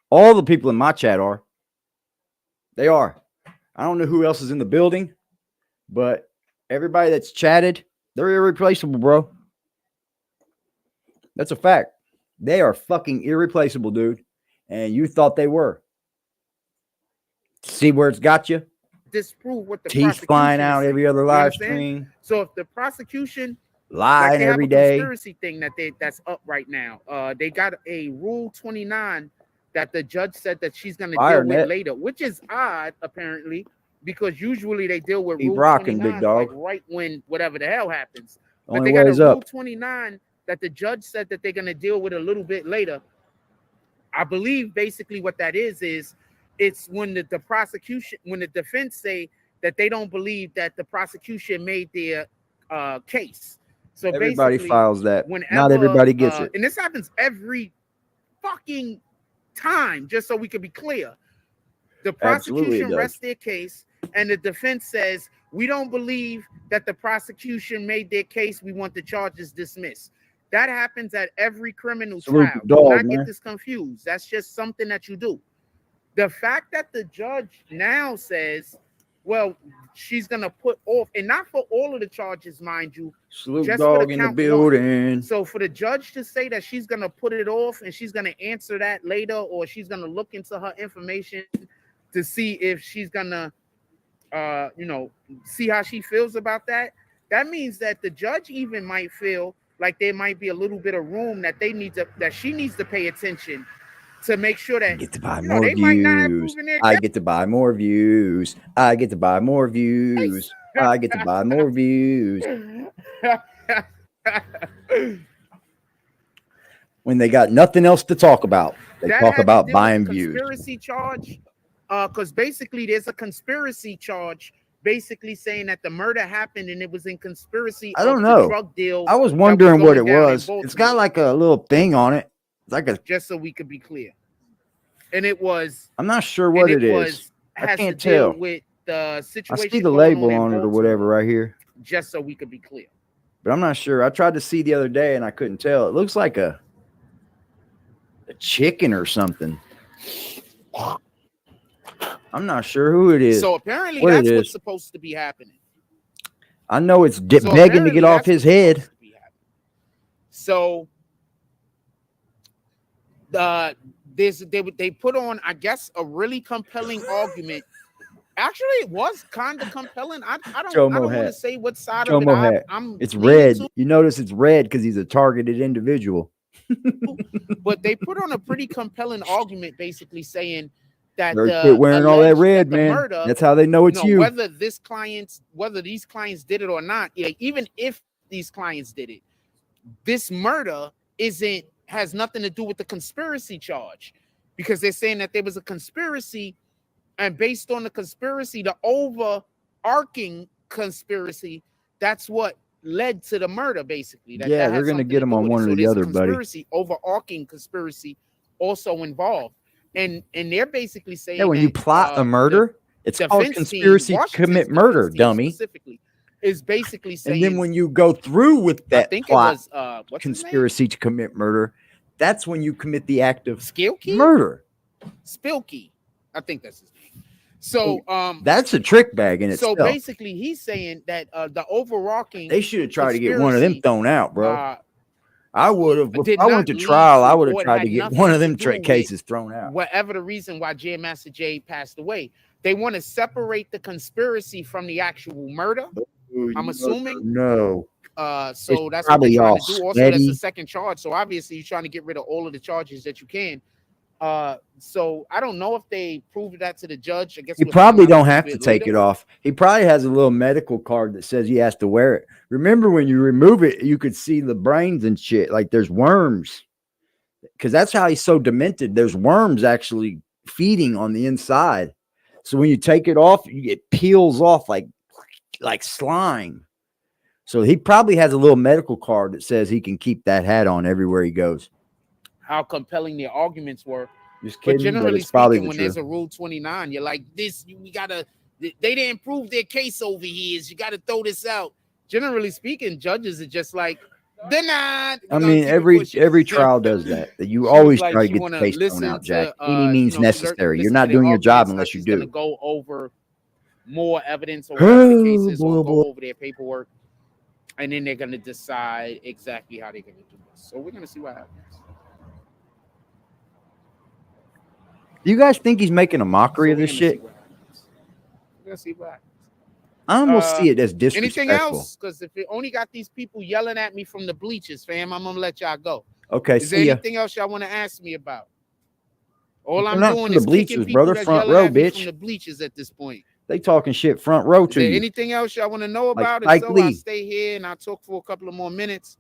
All the people in my chat are. They are. I don't know who else is in the building, but everybody that's chatted, they're irreplaceable, bro. That's a fact. They are fucking irreplaceable, dude. And you thought they were. See where it's got you?
Disprove what the
Teeth flying out every other live
understand?
stream.
So if the prosecution
Lying
they have
every
a
day.
conspiracy thing that's up right now. They got a Rule 29 that the judge said that she's going to deal with later, which is odd apparently, because usually they deal with
Keep
Rule
rocking,
29
big dog.
like right when whatever the hell happens.
Only
But they got a
way's
Rule
up.
29 that the judge said that they're going to deal with a little bit later. I believe basically what that is it's when the prosecution, when the defense say that they don't believe that the prosecution made their case. So
Everybody
basically,
files that.
whenever,
Not everybody gets it.
And this happens every fucking time, just so we can be clear. The prosecution rests their case, and the defense says, we don't believe that the prosecution made their case. We want the charges dismissed. That happens at every criminal trial. Do not get this confused. That's just something that you do. The fact that the judge now says, well, she's going to put off, and not for all of the charges, mind you.
Salute
just
dog
for the
in the
count
building.
one. So for the judge to say that she's going to put it off and she's going to answer that later, or she's going to look into her information to see if she's going to, see how she feels about that. That means that the judge even might feel like there might be a little bit of room that she needs to pay attention to make sure that
get to buy more views. I get to buy more views. I get to buy more views. I get to buy more views. When they got nothing else to talk about, they talk about buying views.
Conspiracy charge, because basically there's a conspiracy charge, basically saying that the murder happened and it was in conspiracy.
I don't know.
Drug deal.
I was wondering what it was. It's got like a little thing on it. It's like a.
Just so we could be clear, and it was.
I'm not sure what it is. I can't tell.
With the situation.
I see the label on it or whatever right here.
Just so we could be clear.
But I'm not sure. I tried to see the other day and I couldn't tell. It looks like a chicken or something. I'm not sure who it is.
So apparently that's what's supposed to be happening.
I know it's begging to get off his head.
So they put on, I guess, a really compelling argument. Actually, it was kind of compelling. I don't want to say what side of it
it's red. You notice it's red because he's a targeted individual.
But they put on a pretty compelling argument, basically saying that
wearing all that red, man. Murder, that's how they know it's you.
Whether these clients did it or not, even if these clients did it, this murder has nothing to do with the conspiracy charge, because they're saying that there was a conspiracy, and based on the conspiracy, the overarching conspiracy, that's what led to the murder, basically.
They're going to get them on one or the other, buddy.
Overarching conspiracy also involved. And they're basically saying
when you plot a murder, it's called conspiracy to commit murder, dummy.
Specifically, is basically saying.
And then when you go through with that plot, conspiracy to commit murder, that's when you commit the act of murder.
Spilkey, I think that's his name. So
that's a trick bag in itself.
So basically, he's saying that the overarching.
They should have tried to get one of them thrown out, bro. I would have. If I went to trial, I would have tried to get one of them cases thrown out.
Whatever the reason why Jam Master Jay passed away, they want to separate the conspiracy from the actual murder. I'm assuming.
No.
So that's what they're trying to do. Also, that's the second charge. So obviously, you're trying to get rid of all of the charges that you can. So I don't know if they proved that to the judge. I guess
he probably don't have to take it off. He probably has a little medical card that says he has to wear it. Remember, when you remove it, you could see the brains and shit. Like there's worms, because that's how he's so demented. There's worms actually feeding on the inside. So when you take it off, it peels off like slime. So he probably has a little medical card that says he can keep that hat on everywhere he goes.
How compelling their arguments were.
Just kidding,
but generally speaking, when there's a Rule 29, you're like, they didn't prove their case over here. You got to throw this out. Generally speaking, judges are just like, Denied.
I mean, every trial does that. You always try to get the case thrown out, Jack. Any means necessary. You're not doing your job unless you do.
Go over more evidence or whatever the case is, or go over their paperwork, and then they're gonna decide exactly how they're gonna do this. So we're gonna see what happens.
Do you guys think he's making a mockery of this shit?
We're gonna see what happens.
I almost see it as disrespectful.
Anything else? Because if it only got these people yelling at me from the bleachers, fam, I'm gonna let y'all go.
Okay.
Is there anything else y'all want to ask me about? All I'm
not
doing
from
is
the bleachers,
kicking people
brother.
that's
Front
yelling
row,
at me
bitch.
from the bleachers at this point.
They talking shit front row
Is
to
there
you.
anything else y'all want to know about?
Like
If so, I'll stay here and I'll talk for a couple of more minutes.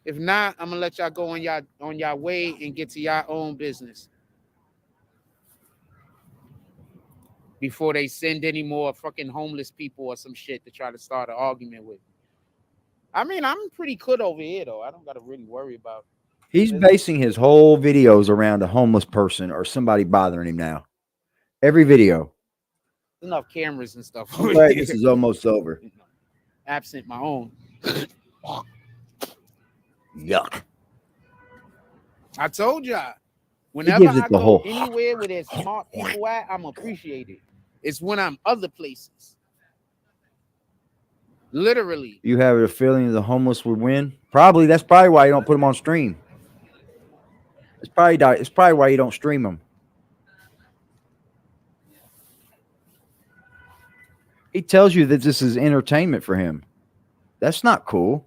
If not, I'm gonna let y'all go on y'all way and get to y'all own business before they send any more fucking homeless people or some shit to try to start an argument with. I mean, I'm pretty good over here though. I don't gotta really worry about.
He's basing his whole videos around a homeless person or somebody bothering him now. Every video.
Enough cameras and stuff.
I'm glad this is almost over.
Absent my own.
Yuck.
I told y'all. Whenever I go anywhere where there's smart people at, I'm appreciated. It's when I'm other places. Literally.
You have a feeling the homeless would win? Probably. That's probably why you don't put them on stream. It's probably why you don't stream them. He tells you that this is entertainment for him. That's not cool.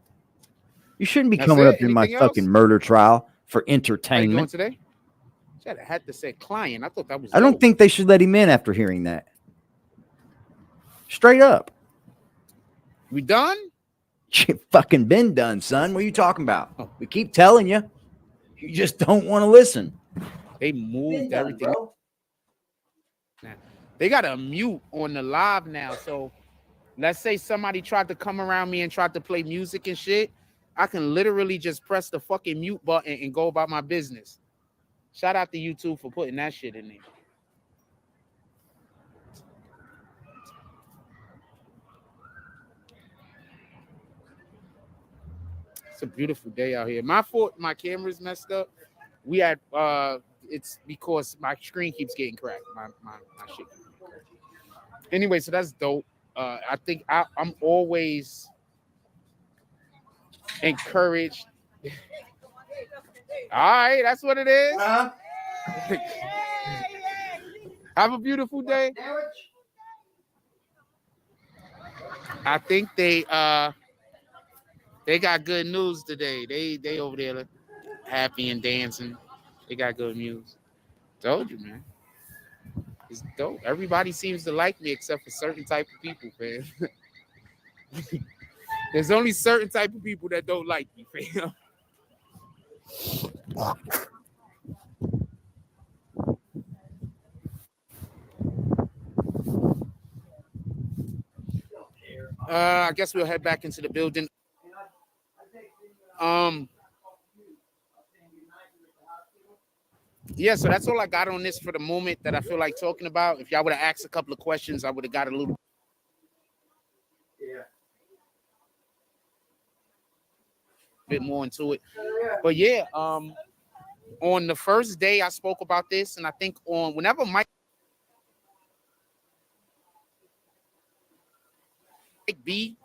You shouldn't be coming up in my fucking murder trial for entertainment.
How you doing today? I had to say client. I thought that was.
I don't think they should let him in after hearing that. Straight up.
We done?
You fucking been done, son. What are you talking about? Oh. We keep telling you. You just don't want to listen.
They moved everything. They got a mute on the live now. So let's say somebody tried to come around me and tried to play music and shit. I can literally just press the fucking mute button and go about my business. Shout out to YouTube for putting that shit in there. It's a beautiful day out here. My fault, my camera's messed up. We had it's because my screen keeps getting cracked. My shit. Anyway, so that's dope. I think I'm always encouraged. All right, that's what it is. Have a beautiful day. I think they got good news today. They over there happy and dancing. They got good news. Told you, man. It's dope. Everybody seems to like me except for certain type of people, fam. There's only certain type of people that don't like me, fam. I guess we'll head back into the building. Yeah, so that's all I got on this for the moment that I feel like talking about. If y'all would have asked a couple of questions, I would have got a little bit more into it. But yeah, on the first day I spoke about this, and I think whenever Mike B,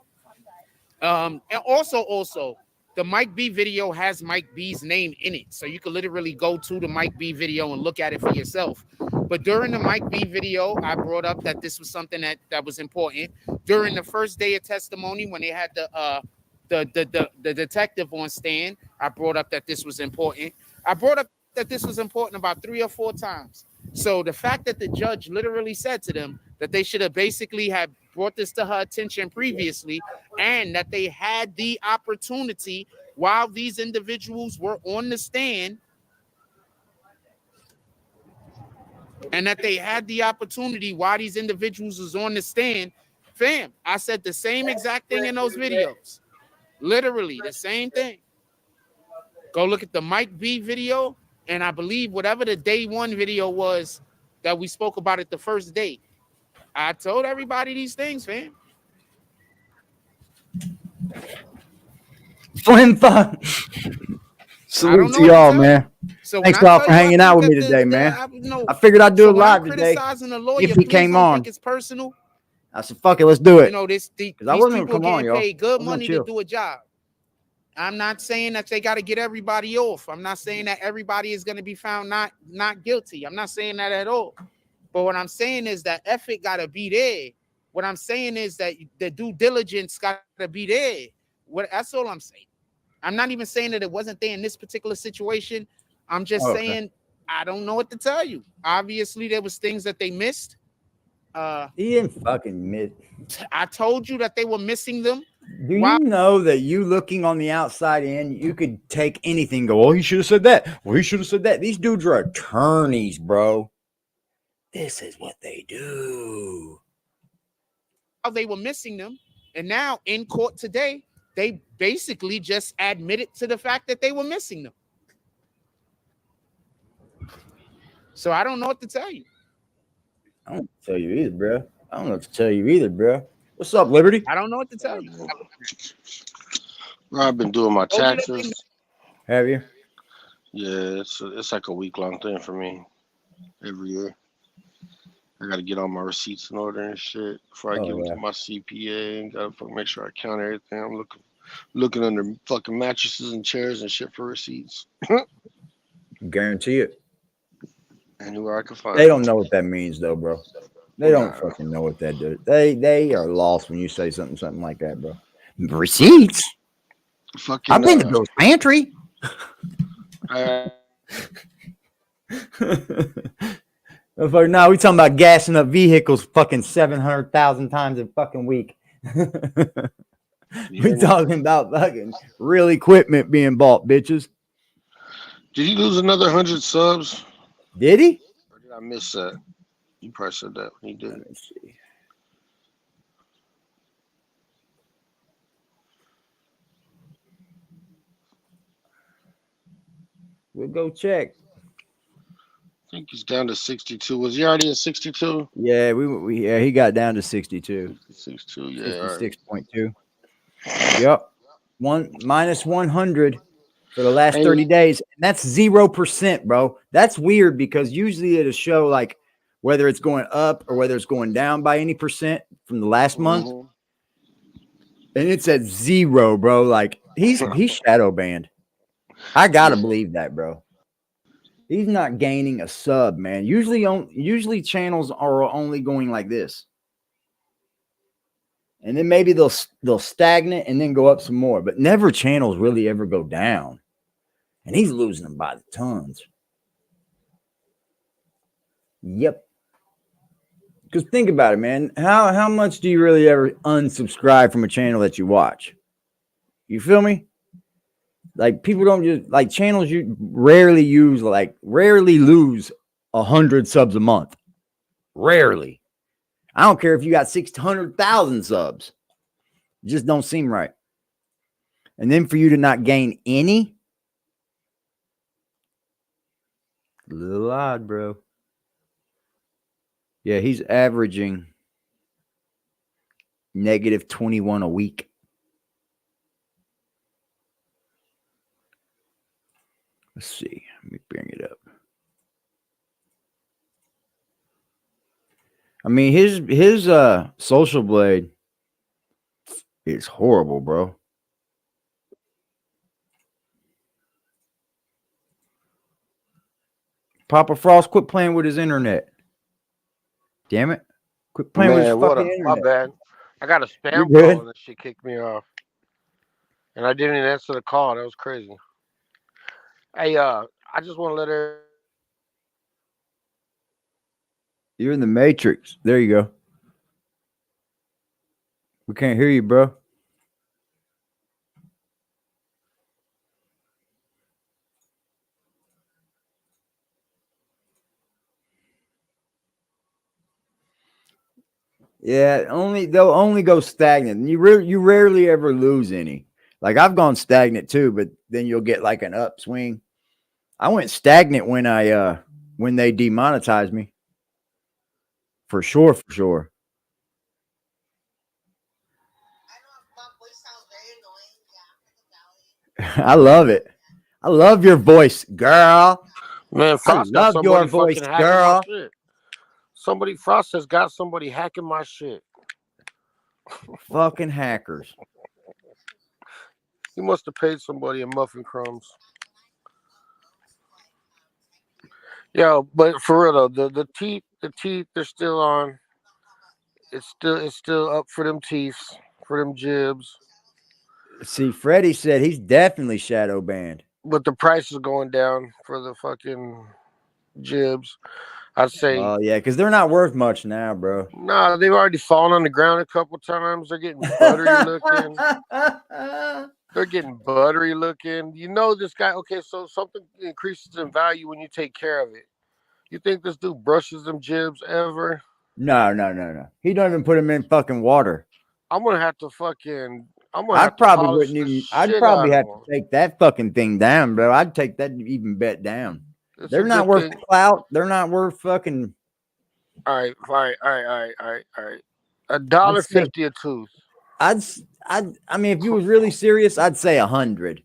and also the Mike B video has Mike B's name in it. So you can literally go to the Mike B video and look at it for yourself. But during the Mike B video, I brought up that this was something that was important. During the first day of testimony, when they had the detective on stand, I brought up that this was important. I brought up that this was important about 3 or 4 times. So the fact that the judge literally said to them that they should have basically had brought this to her attention previously, and that they had the opportunity while these individuals were on the stand, and that they had the opportunity while these individuals was on the stand. Fam, I said the same exact thing in those videos. Literally the same thing. Go look at the Mike B video, and I believe whatever the day 1 video was that we spoke about it the first day. I told everybody these things, fam.
Slim Thug. Salute to y'all, man.
So
Thanks
when I
y'all
tell
for
you, I
hanging out
think
with me
that
today, man.
no.
I figured I'd do
So
it
when I'm
live today.
criticizing a lawyer,
If he
please
came
don't
on,
think it's personal.
I said, "Fuck it, let's do it."
You know,
Because I
these
wasn't gonna
people
come on,
getting
y'all.
paid good
I'm gonna
money to
chill.
do a job. I'm not saying that they got to get everybody off. I'm not saying that everybody is going to be found not guilty. I'm not saying that at all. But what I'm saying is that effort got to be there. What I'm saying is that the due diligence got to be there. That's all I'm saying. I'm not even saying that it wasn't there in this particular situation. I'm just saying I don't know what to tell you. Obviously, there was things that they missed.
He didn't fucking miss.
I told you that they were missing them.
Do you know that you looking on the outside in, you could take anything, go, oh, he should have said that. Well, he should have said that. These dudes are attorneys, bro. This is what they do.
They were missing them. And now in court today, they basically just admitted to the fact that they were missing them. So I don't know what to tell you.
I don't tell you either, bro. I don't know what to tell you either, bro. What's up, Liberty?
I don't know what to tell you.
I've been doing my taxes.
Have you?
Yeah, it's like a week-long thing for me every year. I gotta get all my receipts in order and shit before I give them to my CPA and gotta make sure I count everything. I'm looking under fucking mattresses and chairs and shit for receipts.
Guarantee it.
Anywhere I can find.
They don't know what that means, though, bro. They don't fucking know what that does. They are lost when you say something like that, bro. Receipts.
Fucking,
I've been to Bill's pantry. No, we talking about gassing up vehicles fucking 700,000 times a fucking week. We talking about fucking real equipment being bought, bitches.
Did he lose another 100 subs?
Did he?
Or did I miss that? You probably said that when he did.
Let me see. We'll go check.
I think he's down to 62. Was he already at 62?
Yeah, he got down to 62.
62, yeah.
66.2. Yep. Minus 100 for the last 30 days. And that's 0%, bro. That's weird because usually it'll show like whether it's going up or whether it's going down by any percent from the last month. And it's at 0, bro. Like he's shadow banned. I gotta believe that, bro. He's not gaining a sub, man. Usually channels are only going like this. And then maybe they'll stagnate and then go up some more. But never channels really ever go down. And he's losing them by the tons. Yep. Because think about it, man. How much do you really ever unsubscribe from a channel that you watch? You feel me? Like people don't just like channels you rarely lose 100 subs a month. Rarely. I don't care if you got 600,000 subs. It just don't seem right. And then for you to not gain any, a little odd, bro. Yeah, he's averaging negative 21 a week. Let's see. Let me bring it up. I mean, his Social Blade is horrible, bro. Papa Frost, quit playing with his internet. Damn it. Quit playing with his fucking internet.
My bad. I got a spam call and that shit kicked me off. And I didn't even answer the call. That was crazy. Hey, I just want to let her.
You're in the Matrix. There you go. We can't hear you, bro. Yeah, they'll only go stagnant. You rarely ever lose any. Like I've gone stagnant too, but then you'll get like an upswing. I went stagnant when they demonetized me. For sure. I love it. I love your voice, girl.
Man,
I
Frost got
love your
somebody
voice,
fucking hacking my
girl.
shit. Frost has got somebody hacking my shit.
Fucking hackers.
He must have paid somebody in muffin crumbs. Yo, but for real though, the teeth, they're still on. It's still up for them teeth, for them jibs.
See, Freddie said he's definitely shadow banned.
But the price is going down for the fucking jibs. I'd say.
Oh yeah, because they're not worth much now, bro.
Nah, they've already fallen on the ground a couple times. They're getting buttery looking. They're getting buttery looking. You know this guy. Okay, so something increases in value when you take care of it. You think this dude brushes them jibs ever?
No. He don't even put them in fucking water.
I'm gonna have to fucking.
I'd probably
polish
wouldn't
the
even. I'd
shit
probably
out
have
of
to
them.
take that fucking thing down, bro. I'd take that even bet down.
It's
They're
a
not
good
worth
thing.
clout. They're not worth fucking.
All right. $1.50 a tooth.
I mean, if you was really serious, I'd say 100.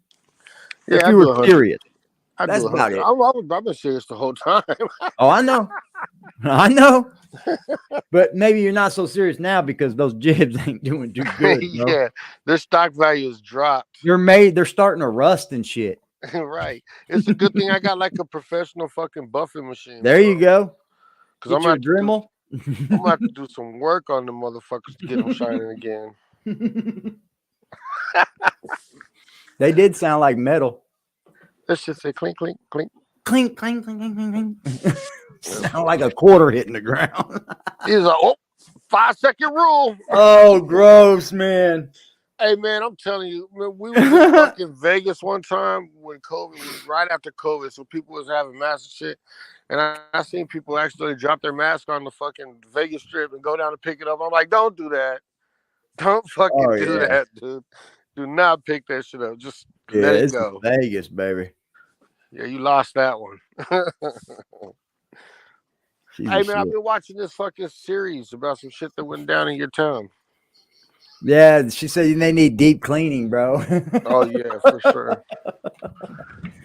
Yeah,
If
I
you
do
were
100.
serious,
I
that's
do
about
100.
it.
I've been serious the whole time.
Oh, I know. I know. But maybe you're not so serious now because those jibs ain't doing too good, bro.
Yeah, their stock value has dropped.
They're starting to rust and shit.
Right. It's a good thing I got like a professional fucking buffing machine.
There you go.
Because I'm
Get your
gonna
Dremel.
have to do some work on the motherfuckers to get them shining again.
They did sound like metal.
Let's just say clink, clink, clink.
Clink, clink, clink, clink, clink, clink. Sound like a quarter hitting the ground.
He's like, 5-second rule.
Oh, gross, man.
Hey, man, I'm telling you, man, we were in fucking Vegas one time when COVID was right after COVID, so people was having masks and shit. And I seen people actually drop their mask on the fucking Vegas Strip and go down to pick it up. I'm like, don't do that. Don't fucking do that, dude. Do not pick that shit up. Just let it go.
Vegas, baby.
Yeah, you lost that one. Hey, man, I've been watching this fucking series about some shit that went down in your town.
Yeah, she said they need deep cleaning, bro.
Oh, yeah, for sure.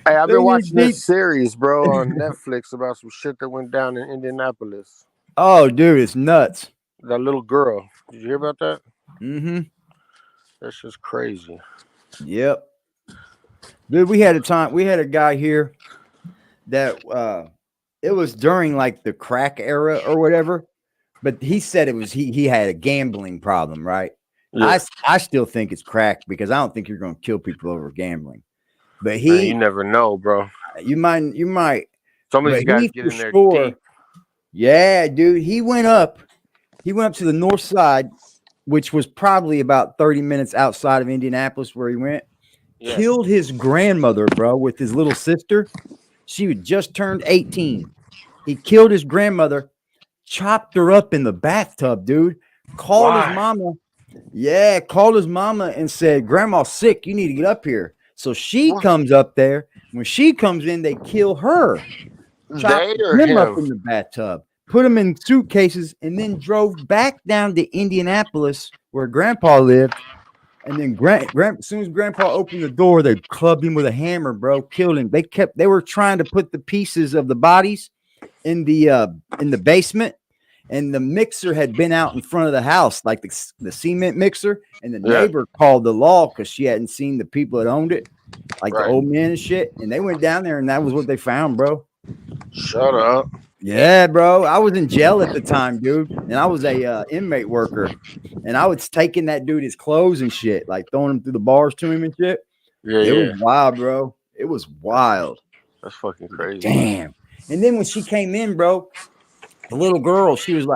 Hey, I've been watching this series, bro, on Netflix about some shit that went down in Indianapolis.
Oh, dude, it's nuts.
That little girl. Did you hear about that?
Mm-hmm.
That's just crazy.
Yep. Dude, we had a guy here that it was during like the crack era or whatever, but he said it was he had a gambling problem, right? Yeah. I still think it's crack because I don't think you're going to kill people over gambling. But
man, you never know, bro.
You might.
Some of these guys get in there deep.
Yeah, dude. He went up to the north side, which was probably about 30 minutes outside of Indianapolis where he went. Yeah. Killed his grandmother, bro, with his little sister. She had just turned 18. He killed his grandmother, chopped her up in the bathtub, dude. Called his mama. Yeah, called his mama and said, "Grandma's sick. You need to get up here." So she comes up there. When she comes in, they kill her. Chopped him up in the bathtub, put him in suitcases, and then drove back down to Indianapolis where Grandpa lived. And then as soon as Grandpa opened the door, they clubbed him with a hammer, bro. Killed him. They were trying to put the pieces of the bodies in the basement, and the mixer had been out in front of the house, like the cement mixer. And the neighbor called the law because she hadn't seen the people that owned it, like the old men and shit. And they went down there, and that was what they found, bro.
Shut up.
Yeah, bro. I was in jail at the time, dude, and I was a inmate worker, and I was taking that dude his clothes and shit, like throwing him through the bars to him and shit. Yeah, it was wild, bro. It was wild.
That's fucking crazy.
Damn. And then when she came in, bro, the little girl, she was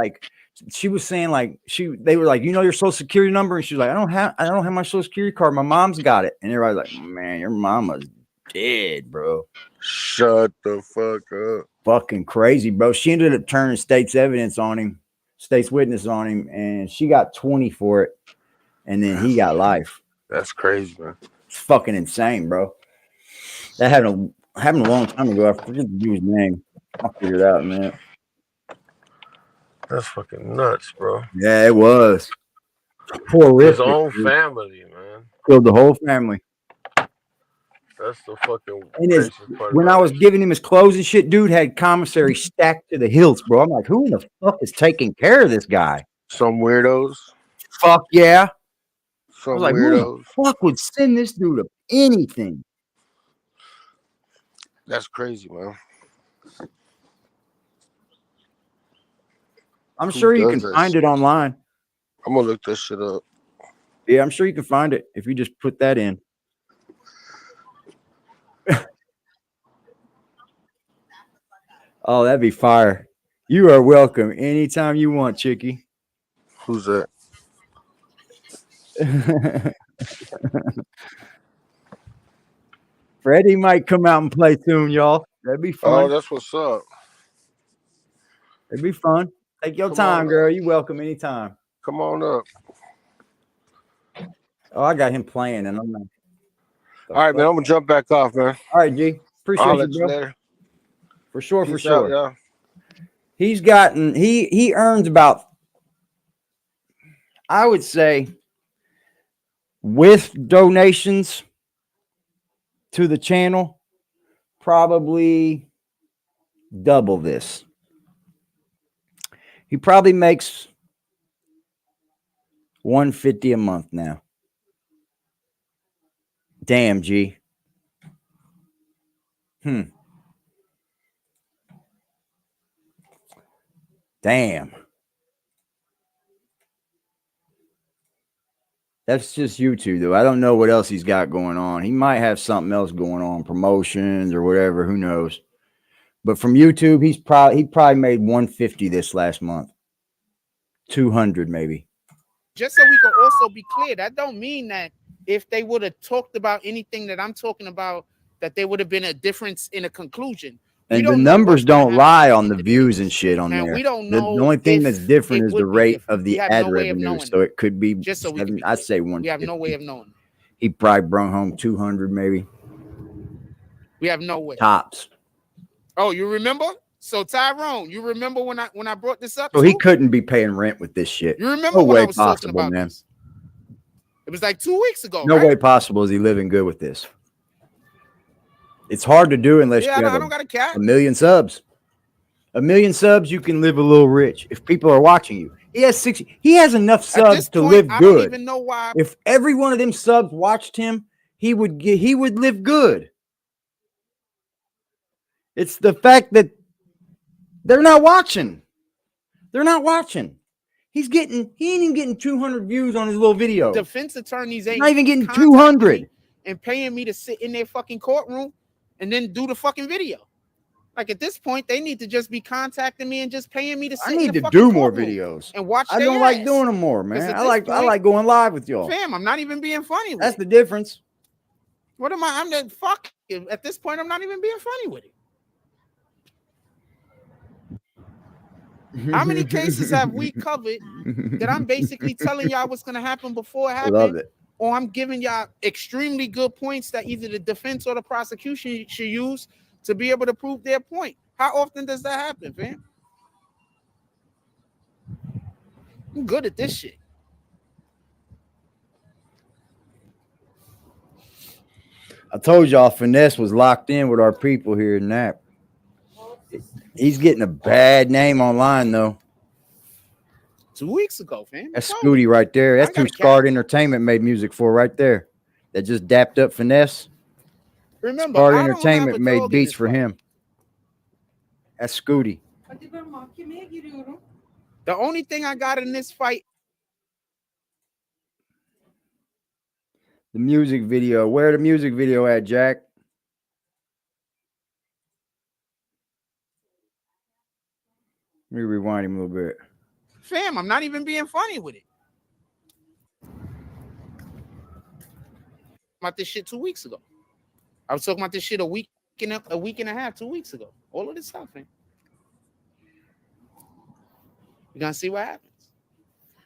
saying like they were like, you know your social security number, and she was like, I don't have my social security card. My mom's got it, and everybody's like, man, your mama's dead, bro.
Shut the fuck up.
Fucking crazy, bro. She ended up turning state's witness on him, and she got 20 for it, and then he got life.
That's crazy, man.
It's fucking insane, bro. That happened a long time ago. I forget the dude's name. I'll figure it out, man.
That's fucking nuts, bro.
Yeah, it was. Poor
his own family, man.
Killed the whole family.
That's the fucking
And his,
racist part
when I
about
was
it.
giving him his clothes and shit, dude had commissary stacked to the hilts, bro. I'm like, who in the fuck is taking care of this guy?
Some weirdos.
Fuck yeah. I
Some
was like, who the
weirdos.
fuck would send this dude up anything?
That's crazy, man.
I'm
Who
sure you
does
can
that
find
shit?
it online.
I'm gonna look this shit up.
Yeah, I'm sure you can find it if you just put that in. Oh, that'd be fire. You are welcome anytime you want, Chicky.
Who's that?
Freddie might come out and play soon, y'all. That'd be
Oh,
fun.
that's what's up.
It'd be fun. Take your
Come
time,
on
girl.
up.
You welcome anytime.
Come on up.
Oh, I got him playing, and I'm not.
All right, man. I'm gonna jump back off, man.
All right, G. Appreciate
I'll
you,
let you
bro.
later.
For sure,
Peace
for sure.
out, y'all.
He's gotten he earns about, I would say, with donations to the channel, probably double this. He probably makes $150 a month now. Damn, G. Damn. That's just YouTube, though. I don't know what else he's got going on. He might have something else going on, promotions or whatever. Who knows? But from YouTube, he probably made 150 this last month. 200 maybe.
Just so we can also be clear, that don't mean that if they would have talked about anything that I'm talking about, that there would have been a difference in a conclusion.
And the numbers don't lie on the views and shit on
And
there.
we don't
The
know
only thing
if
that's different
it
is the
would be
rate
different.
of
We
the
have
ad
no way of
revenue.
knowing
So it could be
just so we can be
I'd
clear.
say 150.
We have no way of knowing.
He probably brought home 200 maybe.
We have no way.
Tops.
Oh, you remember? So Tyrone, you remember when I brought this up?
So he couldn't be paying rent with this shit.
You remember
No
when
way
I was talking
possible,
about
man.
this? It was like 2 weeks ago.
No
right?
way possible is he living good with this. It's hard to do unless you
I
have
don't got a cat.
1 million subs. 1 million subs, you can live a little rich if people are watching you. He has 60. He has enough subs to live
I
good.
don't even know why.
If every one of them subs watched him, he would live good. It's the fact that they're not watching. They're not watching. He ain't even getting 200 views on his little video.
Defense attorneys ain't
not even getting
contacting
200
me and paying me to sit in their fucking courtroom and then do the fucking video. Like at this point, they need to just be contacting me and just paying me to sit.
I need
in the
to do
fucking
more
courtroom
videos
and watch.
I don't like doing them more, man. I like going live with y'all.
Fam, I'm not even being funny with
That's
it.
the difference.
What am I? I'm the fuck. At this point, I'm not even being funny with it. How many cases have we covered that I'm basically telling y'all what's going to happen before it happens?
Love it.
Or I'm giving y'all extremely good points that either the defense or the prosecution should use to be able to prove their point. How often does that happen, fam? I'm good at this shit.
I told y'all Finesse was locked in with our people here in Nap. He's getting a bad name online, though.
2 weeks ago, fam.
That's Scooty right there. That's who
got a
Scarred Entertainment made music for right there. That just dapped up Finesse.
Remember,
Scarred
I don't
Entertainment
have a
made
dog in
beats
this
for
fight.
him. That's Scooty.
The only thing I got in this fight.
The music video. Where the music video at, Jack? Let me rewind him a little bit.
Fam, I'm not even being funny with it. About this shit 2 weeks ago. I was talking about this shit a week and a half, 2 weeks ago. All of this stuff, man. We're gonna see what happens.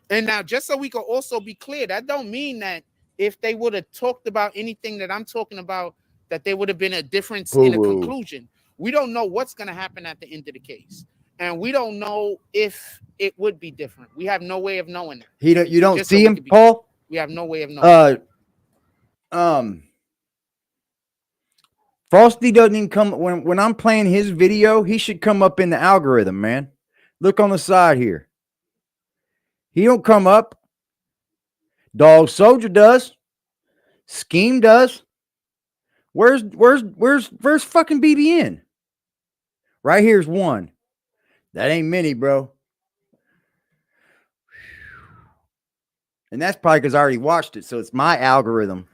And now, just so we can also be clear, that don't mean that if they would have talked about anything that I'm talking about, that there would have been a difference in a conclusion. We don't know what's gonna happen at the end of the case. And we don't know if it would be different. We have no way of knowing that.
You don't see him, Paul?
We have no way of knowing.
Frosty doesn't even come when I'm playing his video. He should come up in the algorithm, man. Look on the side here. He don't come up. Dog Soldier does. Scheme does. Where's fucking BBN? Right here's one. That ain't many, bro. And that's probably because I already watched it, so it's my algorithm.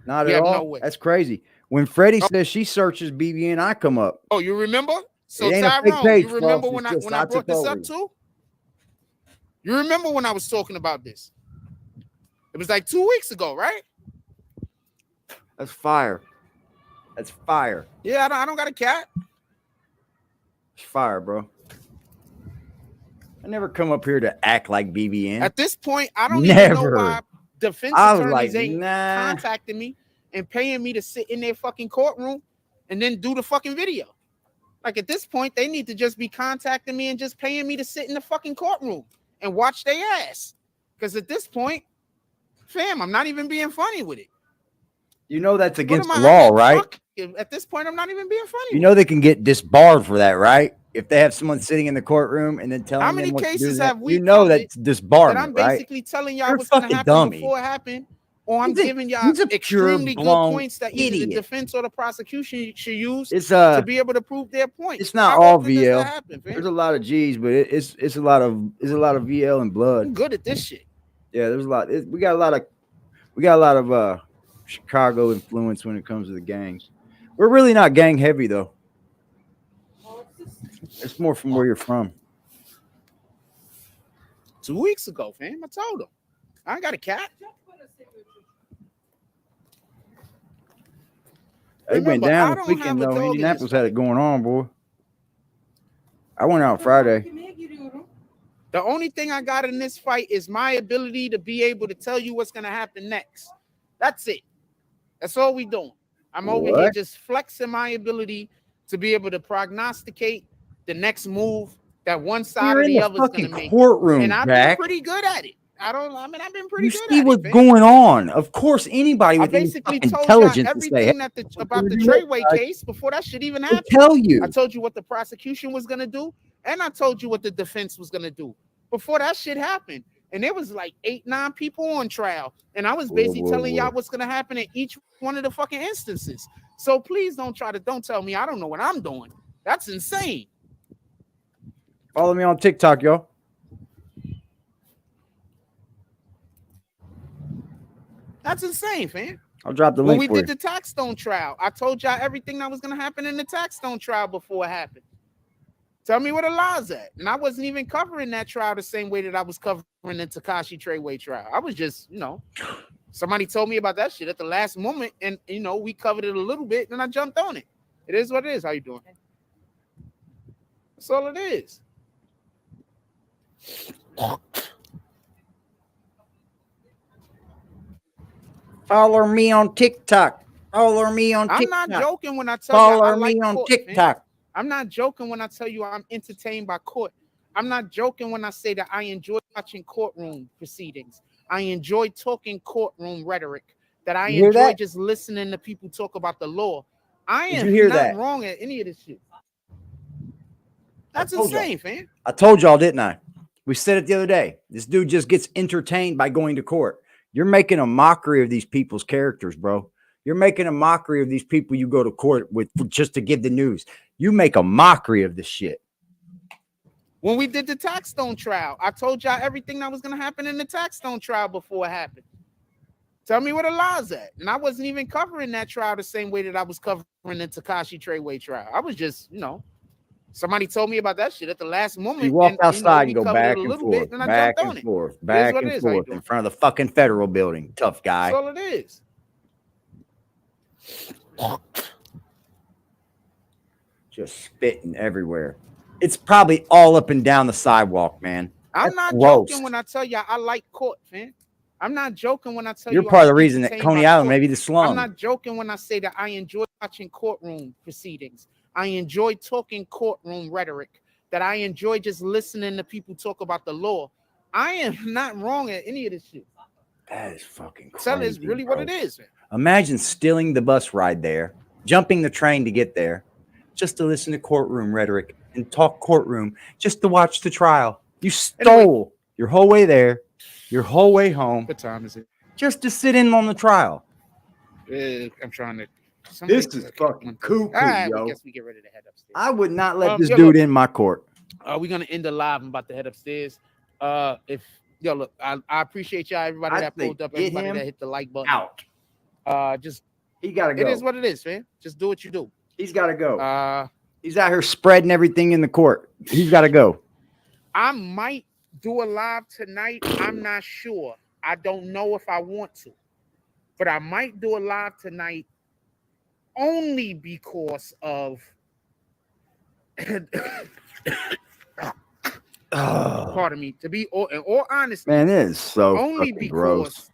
Not at all. No, that's crazy. When Freddie says she searches BBN, I come up.
Oh, you remember? So Tyrone, you remember when I brought this up too? You remember when I was talking about this? It was like 2 weeks ago, right?
That's fire. That's fire.
Yeah, I don't got a cat.
It's fire, bro. I never come up here to act like BBN.
At this point, I don't even know why defense attorneys ain't contacting me and paying me to sit in their fucking courtroom and then do the fucking video. Like at this point, they need to just be contacting me and just paying me to sit in the fucking courtroom and watch their ass. Because at this point, fam, I'm not even being funny with it.
You know that's against the law, right?
At this point, I'm not even being funny.
You know they can get disbarred for that, right? If they have someone sitting in the courtroom and then telling them
how many
what
cases
to do,
have we?
You know that's disbarment,
that I'm
right?
basically telling y'all what's going to happen before it happened, or I'm giving y'all extremely good points that either the defense or the prosecution should use to be able to prove their point.
It's not all VL. There's a lot of G's, but it's a lot of VL and blood.
I'm good at this shit.
Yeah, there's a lot. We got a lot of Chicago influence when it comes to the gangs. We're really not gang heavy though. It's more from where you're from.
2 weeks ago, fam. I told him. I ain't got a cat.
They went down this weekend though. Indianapolis had it going on, boy. I went out Friday.
The only thing I got in this fight is my ability to be able to tell you what's going to happen next. That's it. That's all we doing. I'm over here just flexing my ability to be able to prognosticate the next move that one side or the other is going to make.
Courtroom,
and I've been pretty good at it. I've been pretty good at it.
You see what's going on. Of course, anybody with
basically told
intelligence
everything about the Treyway case before that shit even happened.
Tell you.
I told you what the prosecution was going to do, and I told you what the defense was going to do before that shit happened. And there was like 8-9 people on trial. And I was basically telling y'all what's going to happen in each one of the fucking instances. So please don't tell me I don't know what I'm doing. That's insane.
Follow me on TikTok, y'all.
That's insane, fam.
I'll drop the link.
When we did the Taxstone trial, I told y'all everything that was going to happen in the Taxstone trial before it happened. Tell me where the law's at. And I wasn't even covering that trial the same way that I was covering the Tekashi Treyway trial. I was just, somebody told me about that shit at the last moment. And, we covered it a little bit and I jumped on it. It is what it is. How you doing? That's all it is.
Follow me on TikTok. Follow me on TikTok.
I'm not joking when I tell you I like
me on
court,
TikTok.
Man. I'm not joking when I tell you I'm entertained by court. I'm not joking when I say that I enjoy watching courtroom proceedings. I enjoy talking courtroom rhetoric. That I enjoy just listening to people talk about the law. I am not wrong at any of this shit. That's insane, fam.
I told y'all, didn't I? We said it the other day. This dude just gets entertained by going to court. You're making a mockery of these people's characters, bro. You're making a mockery of these people you go to court with just to give the news. You make a mockery of this shit.
When we did the Taxstone trial, I told y'all everything that was going to happen in the Taxstone trial before it happened. Tell me where the law's at. And I wasn't even covering that trial the same way that I was covering the Tekashi Treyway trial. I was just, somebody told me about that shit at the last moment.
You walk outside and go back and forth, back and forth, back and forth in front of the fucking federal building. Tough guy.
That's all it is.
Just spitting everywhere. It's probably all up and down the sidewalk, man.
I'm not joking when I tell you I like court, man. I'm not joking when I tell you
you're part of the reason that Coney Island may be the slum.
I'm not joking when I say that I enjoy watching courtroom proceedings. I enjoy talking courtroom rhetoric. That I enjoy just listening to people talk about the law. I am not wrong at any of this shit.
That is fucking crazy.
Tell is really
bro.
what it is. Man.
Imagine stealing the bus ride there, jumping the train to get there, just to listen to courtroom rhetoric and talk courtroom, just to watch the trial. You stole your whole way there, your whole way home.
What time is it?
Just to sit in on the trial.
I'm trying to.
This is fucking cuckoo,
I
yo.
guess we get ready to head upstairs.
I would not let this
yo,
dude
look,
in my court.
We're gonna end the live. I'm about to head upstairs. If yo look, I appreciate y'all, everybody that pulled up, everybody that hit the like button.
Out.
Just
he gotta go.
It is what it is, man. Just do what you do.
He's gotta go. He's out here spreading everything in the court. He's gotta go.
I might do a live tonight. I'm not sure. I don't know if I want to, but I might do a live tonight only because of pardon me, to be in all honesty,
man, it is so
only because
gross.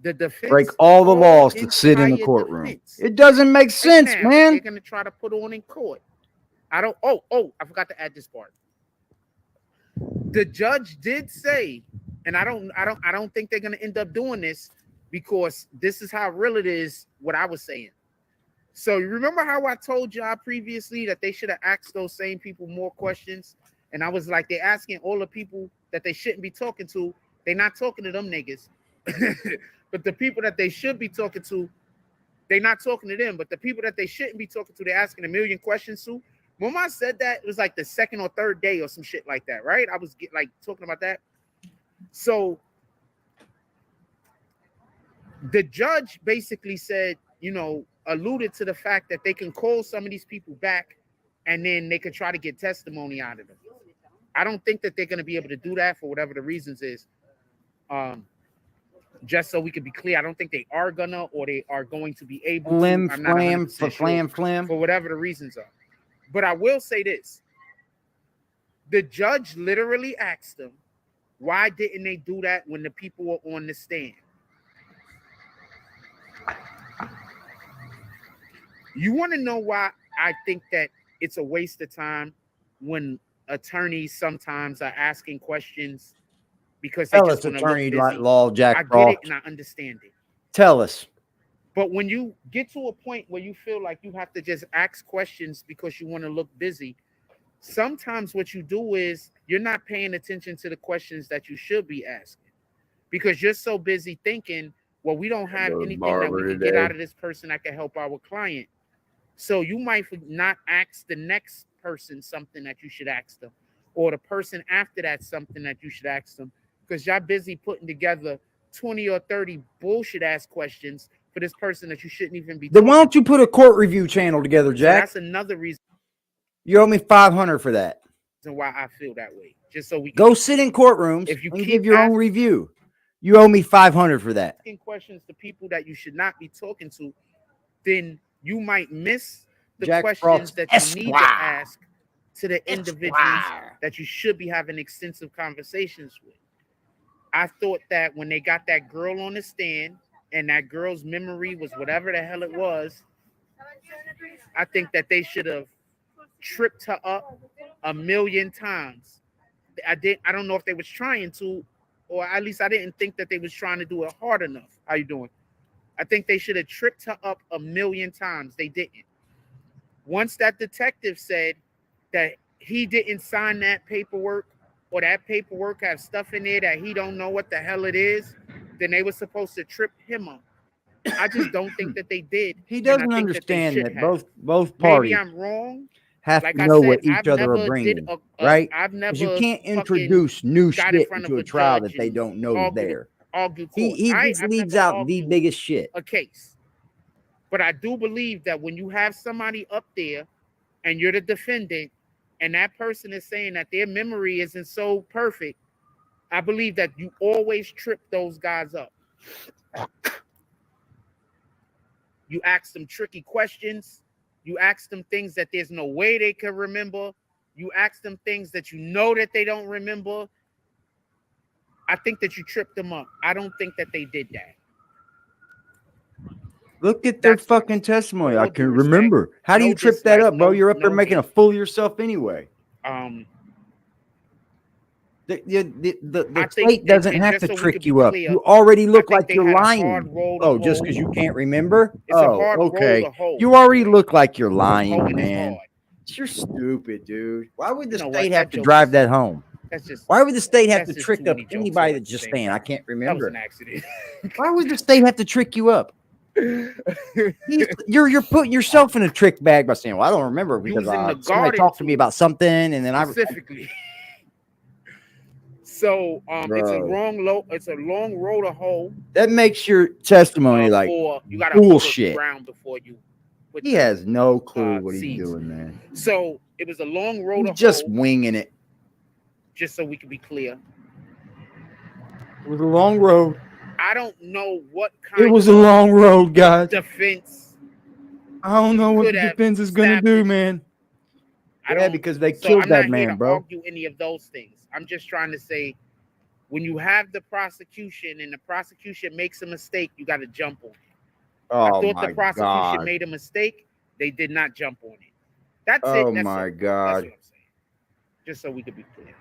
The defense
break all the laws to sit in the courtroom.
Defense.
It doesn't make sense, man.
They're gonna try to put on in court. I don't. Oh, I forgot to add this part. The judge did say, and I don't think they're gonna end up doing this because this is how real it is. What I was saying. So you remember how I told y'all previously that they should have asked those same people more questions, and I was like, they're asking all the people that they shouldn't be talking to. They're not talking to them niggas. But the people that they should be talking to, they're not talking to them. But the people that they shouldn't be talking to, they're asking a million questions to. When I said that, it was like the second or third day or some shit like that, right? I was talking about that. So the judge basically said, alluded to the fact that they can call some of these people back and then they can try to get testimony out of them. I don't think that they're going to be able to do that for whatever the reasons is. Just so we can be clear, I don't think they are gonna or they are going to be able to. For whatever the reasons are. But I will say this. The judge literally asked them, why didn't they do that when the people were on the stand? You want to know why I think that it's a waste of time when attorneys sometimes are asking questions because they just want to look busy.
Law Jack
I
Frost.
get it and I understand it.
Tell us.
But when you get to a point where you feel like you have to just ask questions because you want to look busy, sometimes what you do is you're not paying attention to the questions that you should be asking because you're so busy thinking, well, we don't have anything that we can get out of this person that can help our client. So you might not ask the next person something that you should ask them, or the person after that something that you should ask them, because y'all busy putting together 20 or 30 bullshit ass questions for this person that you shouldn't even be.
Then why don't you put a court review channel together, Jack?
So that's another reason.
You owe me $500 for that.
Why I feel that way, just so we can
go sit in courtrooms
if you
and give your own review. You owe me $500 for that.
Asking questions to people that you should not be talking to, then you might miss the
Jack
questions
Frost
that you need to ask to the individuals that you should be having extensive conversations with. I thought that when they got that girl on the stand and that girl's memory was whatever the hell it was, I think that they should have tripped her up a million times. I don't know if they was trying to, or at least I didn't think that they was trying to do it hard enough. How you doing? I think they should have tripped her up a million times. They didn't. Once that detective said that he didn't sign that paperwork, or that paperwork has stuff in there that he don't know what the hell it is, then they were supposed to trip him up. I just don't think that they did.
He doesn't understand that both parties
maybe I'm wrong.
have to know what each other are bringing, right?
I've never.
You can't introduce new shit into a trial that they don't know is there. He just leaves out the biggest shit.
A case. But I do believe that when you have somebody up there and you're the defendant and that person is saying that their memory isn't so perfect, I believe that you always trip those guys up. You ask them tricky questions. You ask them things that there's no way they can remember. You ask them things that you know that they don't remember. I think that you tripped them up. I don't think that they did that.
Look at their fucking testimony. I can remember. How do you trip that up, bro? You're up there making a fool of yourself anyway. The
I think
state doesn't
and
have
just
to
so we
trick
could be
you up.
clear,
You already
I
look
think
like
they
you're
had a
lying.
hard roll to
Oh, just
hoe.
because you can't remember?
It's a
Oh,
hard roll
okay.
to hoe.
You
by the
already
way.
look like you're lying,
Hoeing is
man.
hard.
You're stupid, dude. Why would the
You know
state
what?
have
That
to
joke
drive
is-
that home?
That's just
Why would the state have
that's
to
just
trick
too
up
many jokes
anybody
all
that's
at the
just
same
saying, I
time.
can't
That was
remember?
an accident.
Why would the state have to trick you up? You're putting yourself in a trick bag by saying, well, I don't remember because
Using the
somebody
garden
talked to me
tool
about something and then
specifically. So it's a
Bro.
it's a long roll to hoe.
That makes your testimony like
For you gotta hoe the
bullshit.
ground before you put
He
the,
has no clue what he's
seeds.
doing, man.
So it was a long roll
He's
to
just
hoe,
winging it.
just so we can be clear.
It was a long road.
I don't know what kind
It was a
of
long road, guys.
defense.
I don't know what
could
the
have
defense is gonna do,
established.
man.
I
Yeah,
don't
because they
so
killed
I'm
that
not here
man,
to
bro.
argue any of those things. I'm just trying to say when you have the prosecution and the prosecution makes a mistake, you got to jump on it. I
Oh
thought
my
the prosecution
god.
made a mistake. They did not jump on it. That's
Oh
it. That's
my
all.
god.
That's what I'm saying. Just so we could be clear.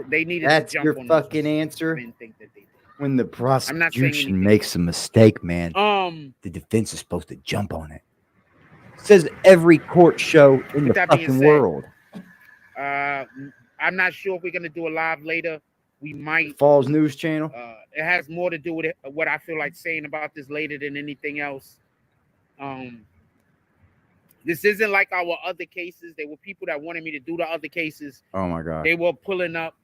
They needed
That's
to jump
your
on
fucking
those
answer.
I didn't think that they did.
When the
I'm not saying
prosecution
anything
makes a mistake, man,
else.
the defense is supposed to jump on it. Says every court show in the
With that being
fucking
said,
world.
I'm not sure if we're gonna do a live later. We might.
Falls News Channel.
It has more to do with it, what I feel like saying about this later than anything else. This isn't like our other cases. There were people that wanted me to do the other cases.
Oh my god.
They were pulling up,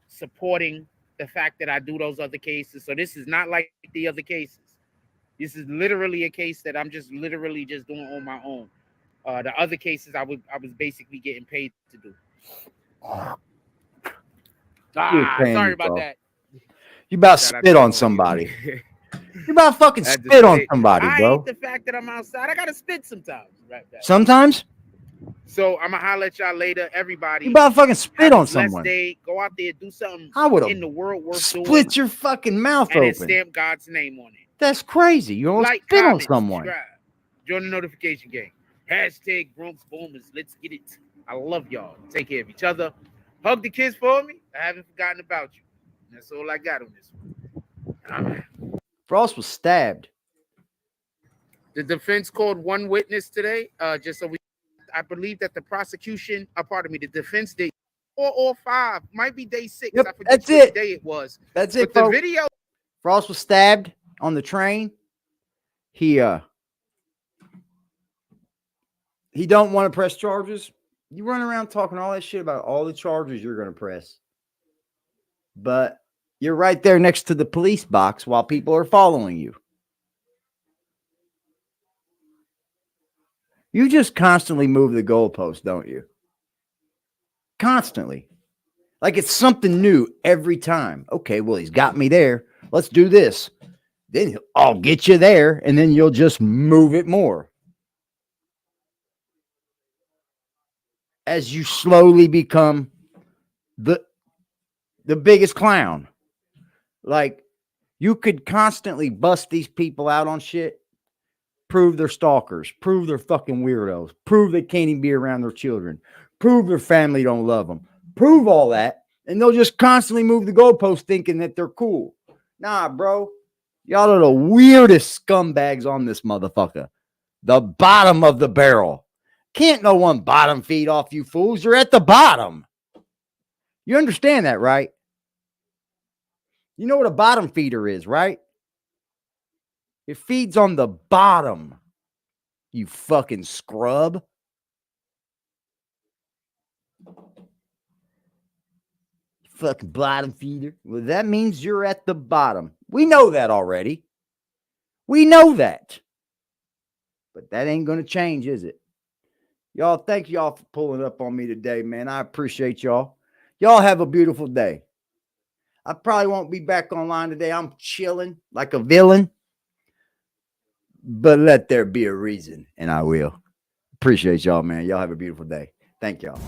supporting the fact that I do those other cases. So this is not like the other cases. This is literally a case that I'm just literally just doing on my own. The other cases I was basically getting paid to do. Sorry about that.
You about to spit on somebody. You about to fucking spit on somebody,
I
bro.
hate the fact that I'm outside. I gotta spit sometimes. Right back.
Sometimes
So I'm gonna holler at y'all later, everybody.
you about to fucking spit on someone.
Day. Go out there, do something
I would
in the world worth doing.
split your fucking mouth
and then
open.
stamp God's name on it.
That's crazy. You don't
Like,
spit on
comment,
someone.
subscribe. Join the notification gang. Hashtag Bronx Boomers. Let's get it. I love y'all. Take care of each other. Hug the kids for me. I haven't forgotten about you. That's all I got on this one.
Frost was stabbed.
The defense called one witness today. Just so I believe that the prosecution, the defense did 4 or 5, might be day 6.
Yep,
I forget
that's
which
it.
day it was.
That's
But
it,
the
folks.
video.
Frost was stabbed on the train. He don't want to press charges. You run around talking all that shit about all the charges you're going to press. But you're right there next to the police box while people are following you. You just constantly move the goalpost, don't you? Constantly. Like it's something new every time. Okay, well, he's got me there. Let's do this. Then I'll get you there, and then you'll just move it more. As you slowly become the biggest clown. Like, you could constantly bust these people out on shit, prove they're stalkers, prove they're fucking weirdos, prove they can't even be around their children, prove their family don't love them, prove all that, and they'll just constantly move the goalpost thinking that they're cool. Nah, bro. Y'all are the weirdest scumbags on this motherfucker. The bottom of the barrel. Can't no one bottom feed off you fools. You're at the bottom. You understand that, right? You know what a bottom feeder is, right? It feeds on the bottom. You fucking scrub. Fucking bottom feeder. Well, that means you're at the bottom. We know that already. We know that. But that ain't going to change, is it? Y'all, thank y'all for pulling up on me today, man. I appreciate y'all. Y'all have a beautiful day. I probably won't be back online today. I'm chilling like a villain. But let there be a reason, and I will. Appreciate y'all, man. Y'all have a beautiful day. Thank y'all.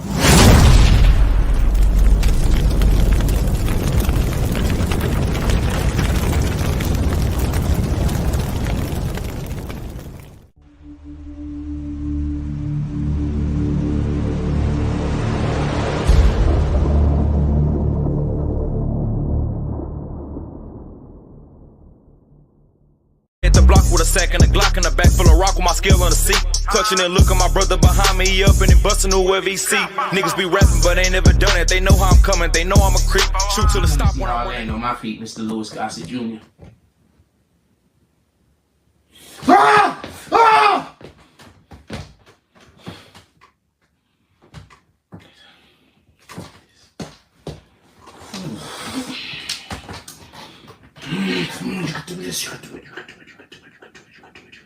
sack and a Glock in the back full of rock with my scale on the seat. Clutching and looking my brother behind me, he up and he busting whoever he see. Niggas be rapping, but ain't never done it. They know how I'm coming, they know I'm a creep. Shoot till the stop when I
land on my feet, Mr. Lewis Gossett Jr.
Ah! Ah!
You gotta do this, you gotta do it, you gotta do it, you gotta do it, you gotta do it, you gotta do it, you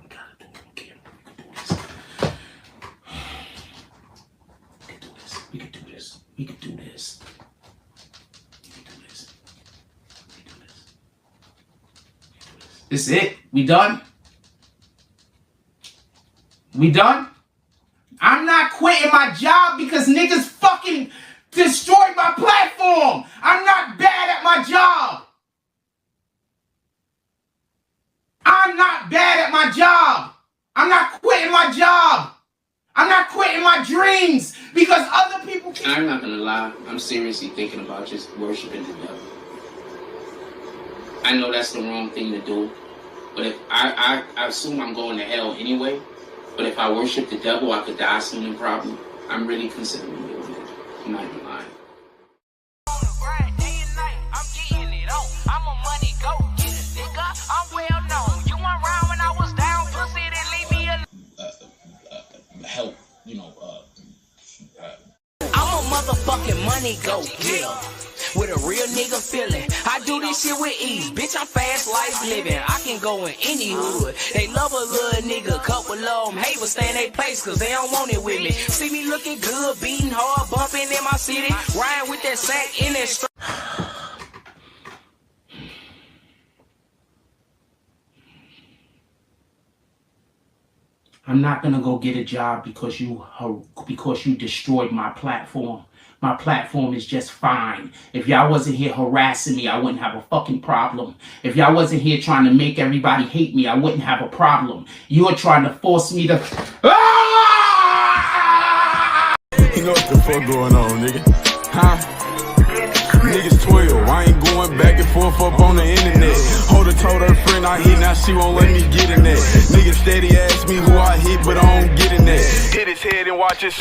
gotta do it, we can do this. We can do this. This it? We done? We done? I'm not quitting my job because niggas fucking destroyed my platform. I'm not bad at my job. I'm not bad at my job. I'm not quitting my job. I'm not quitting my dreams because other people can. I'm not gonna lie. I'm seriously thinking about just worshiping the devil. I know that's the wrong thing to do, but if I assume I'm going to hell anyway. But if I worship the devil, I could die soon, probably. I'm really considering doing it. I'm not even lying. Help, you know,
I'm a motherfucking money go getter with a real nigga feeling. I do this shit with ease, bitch. I'm fast life living. I can go in any hood. They love a little nigga, couple of them hate, but stay in their place cause they don't want it with me. See me looking good, beating hard, bumping in my city, riding with that sack in that street.
I'm not gonna go get a job because you destroyed my platform. My platform is just fine. If y'all wasn't here harassing me, I wouldn't have a fucking problem. If y'all wasn't here trying to make everybody hate me, I wouldn't have a problem. You are trying to force me to. Ah!
You know what the fuck going on, nigga? Huh? Niggas 12, I ain't going back and forth up on the internet. Holder told her friend I hit, now she won't let me get in that. Niggas steady ask me who I hit, but I don't get in that. Hit his head and watch it.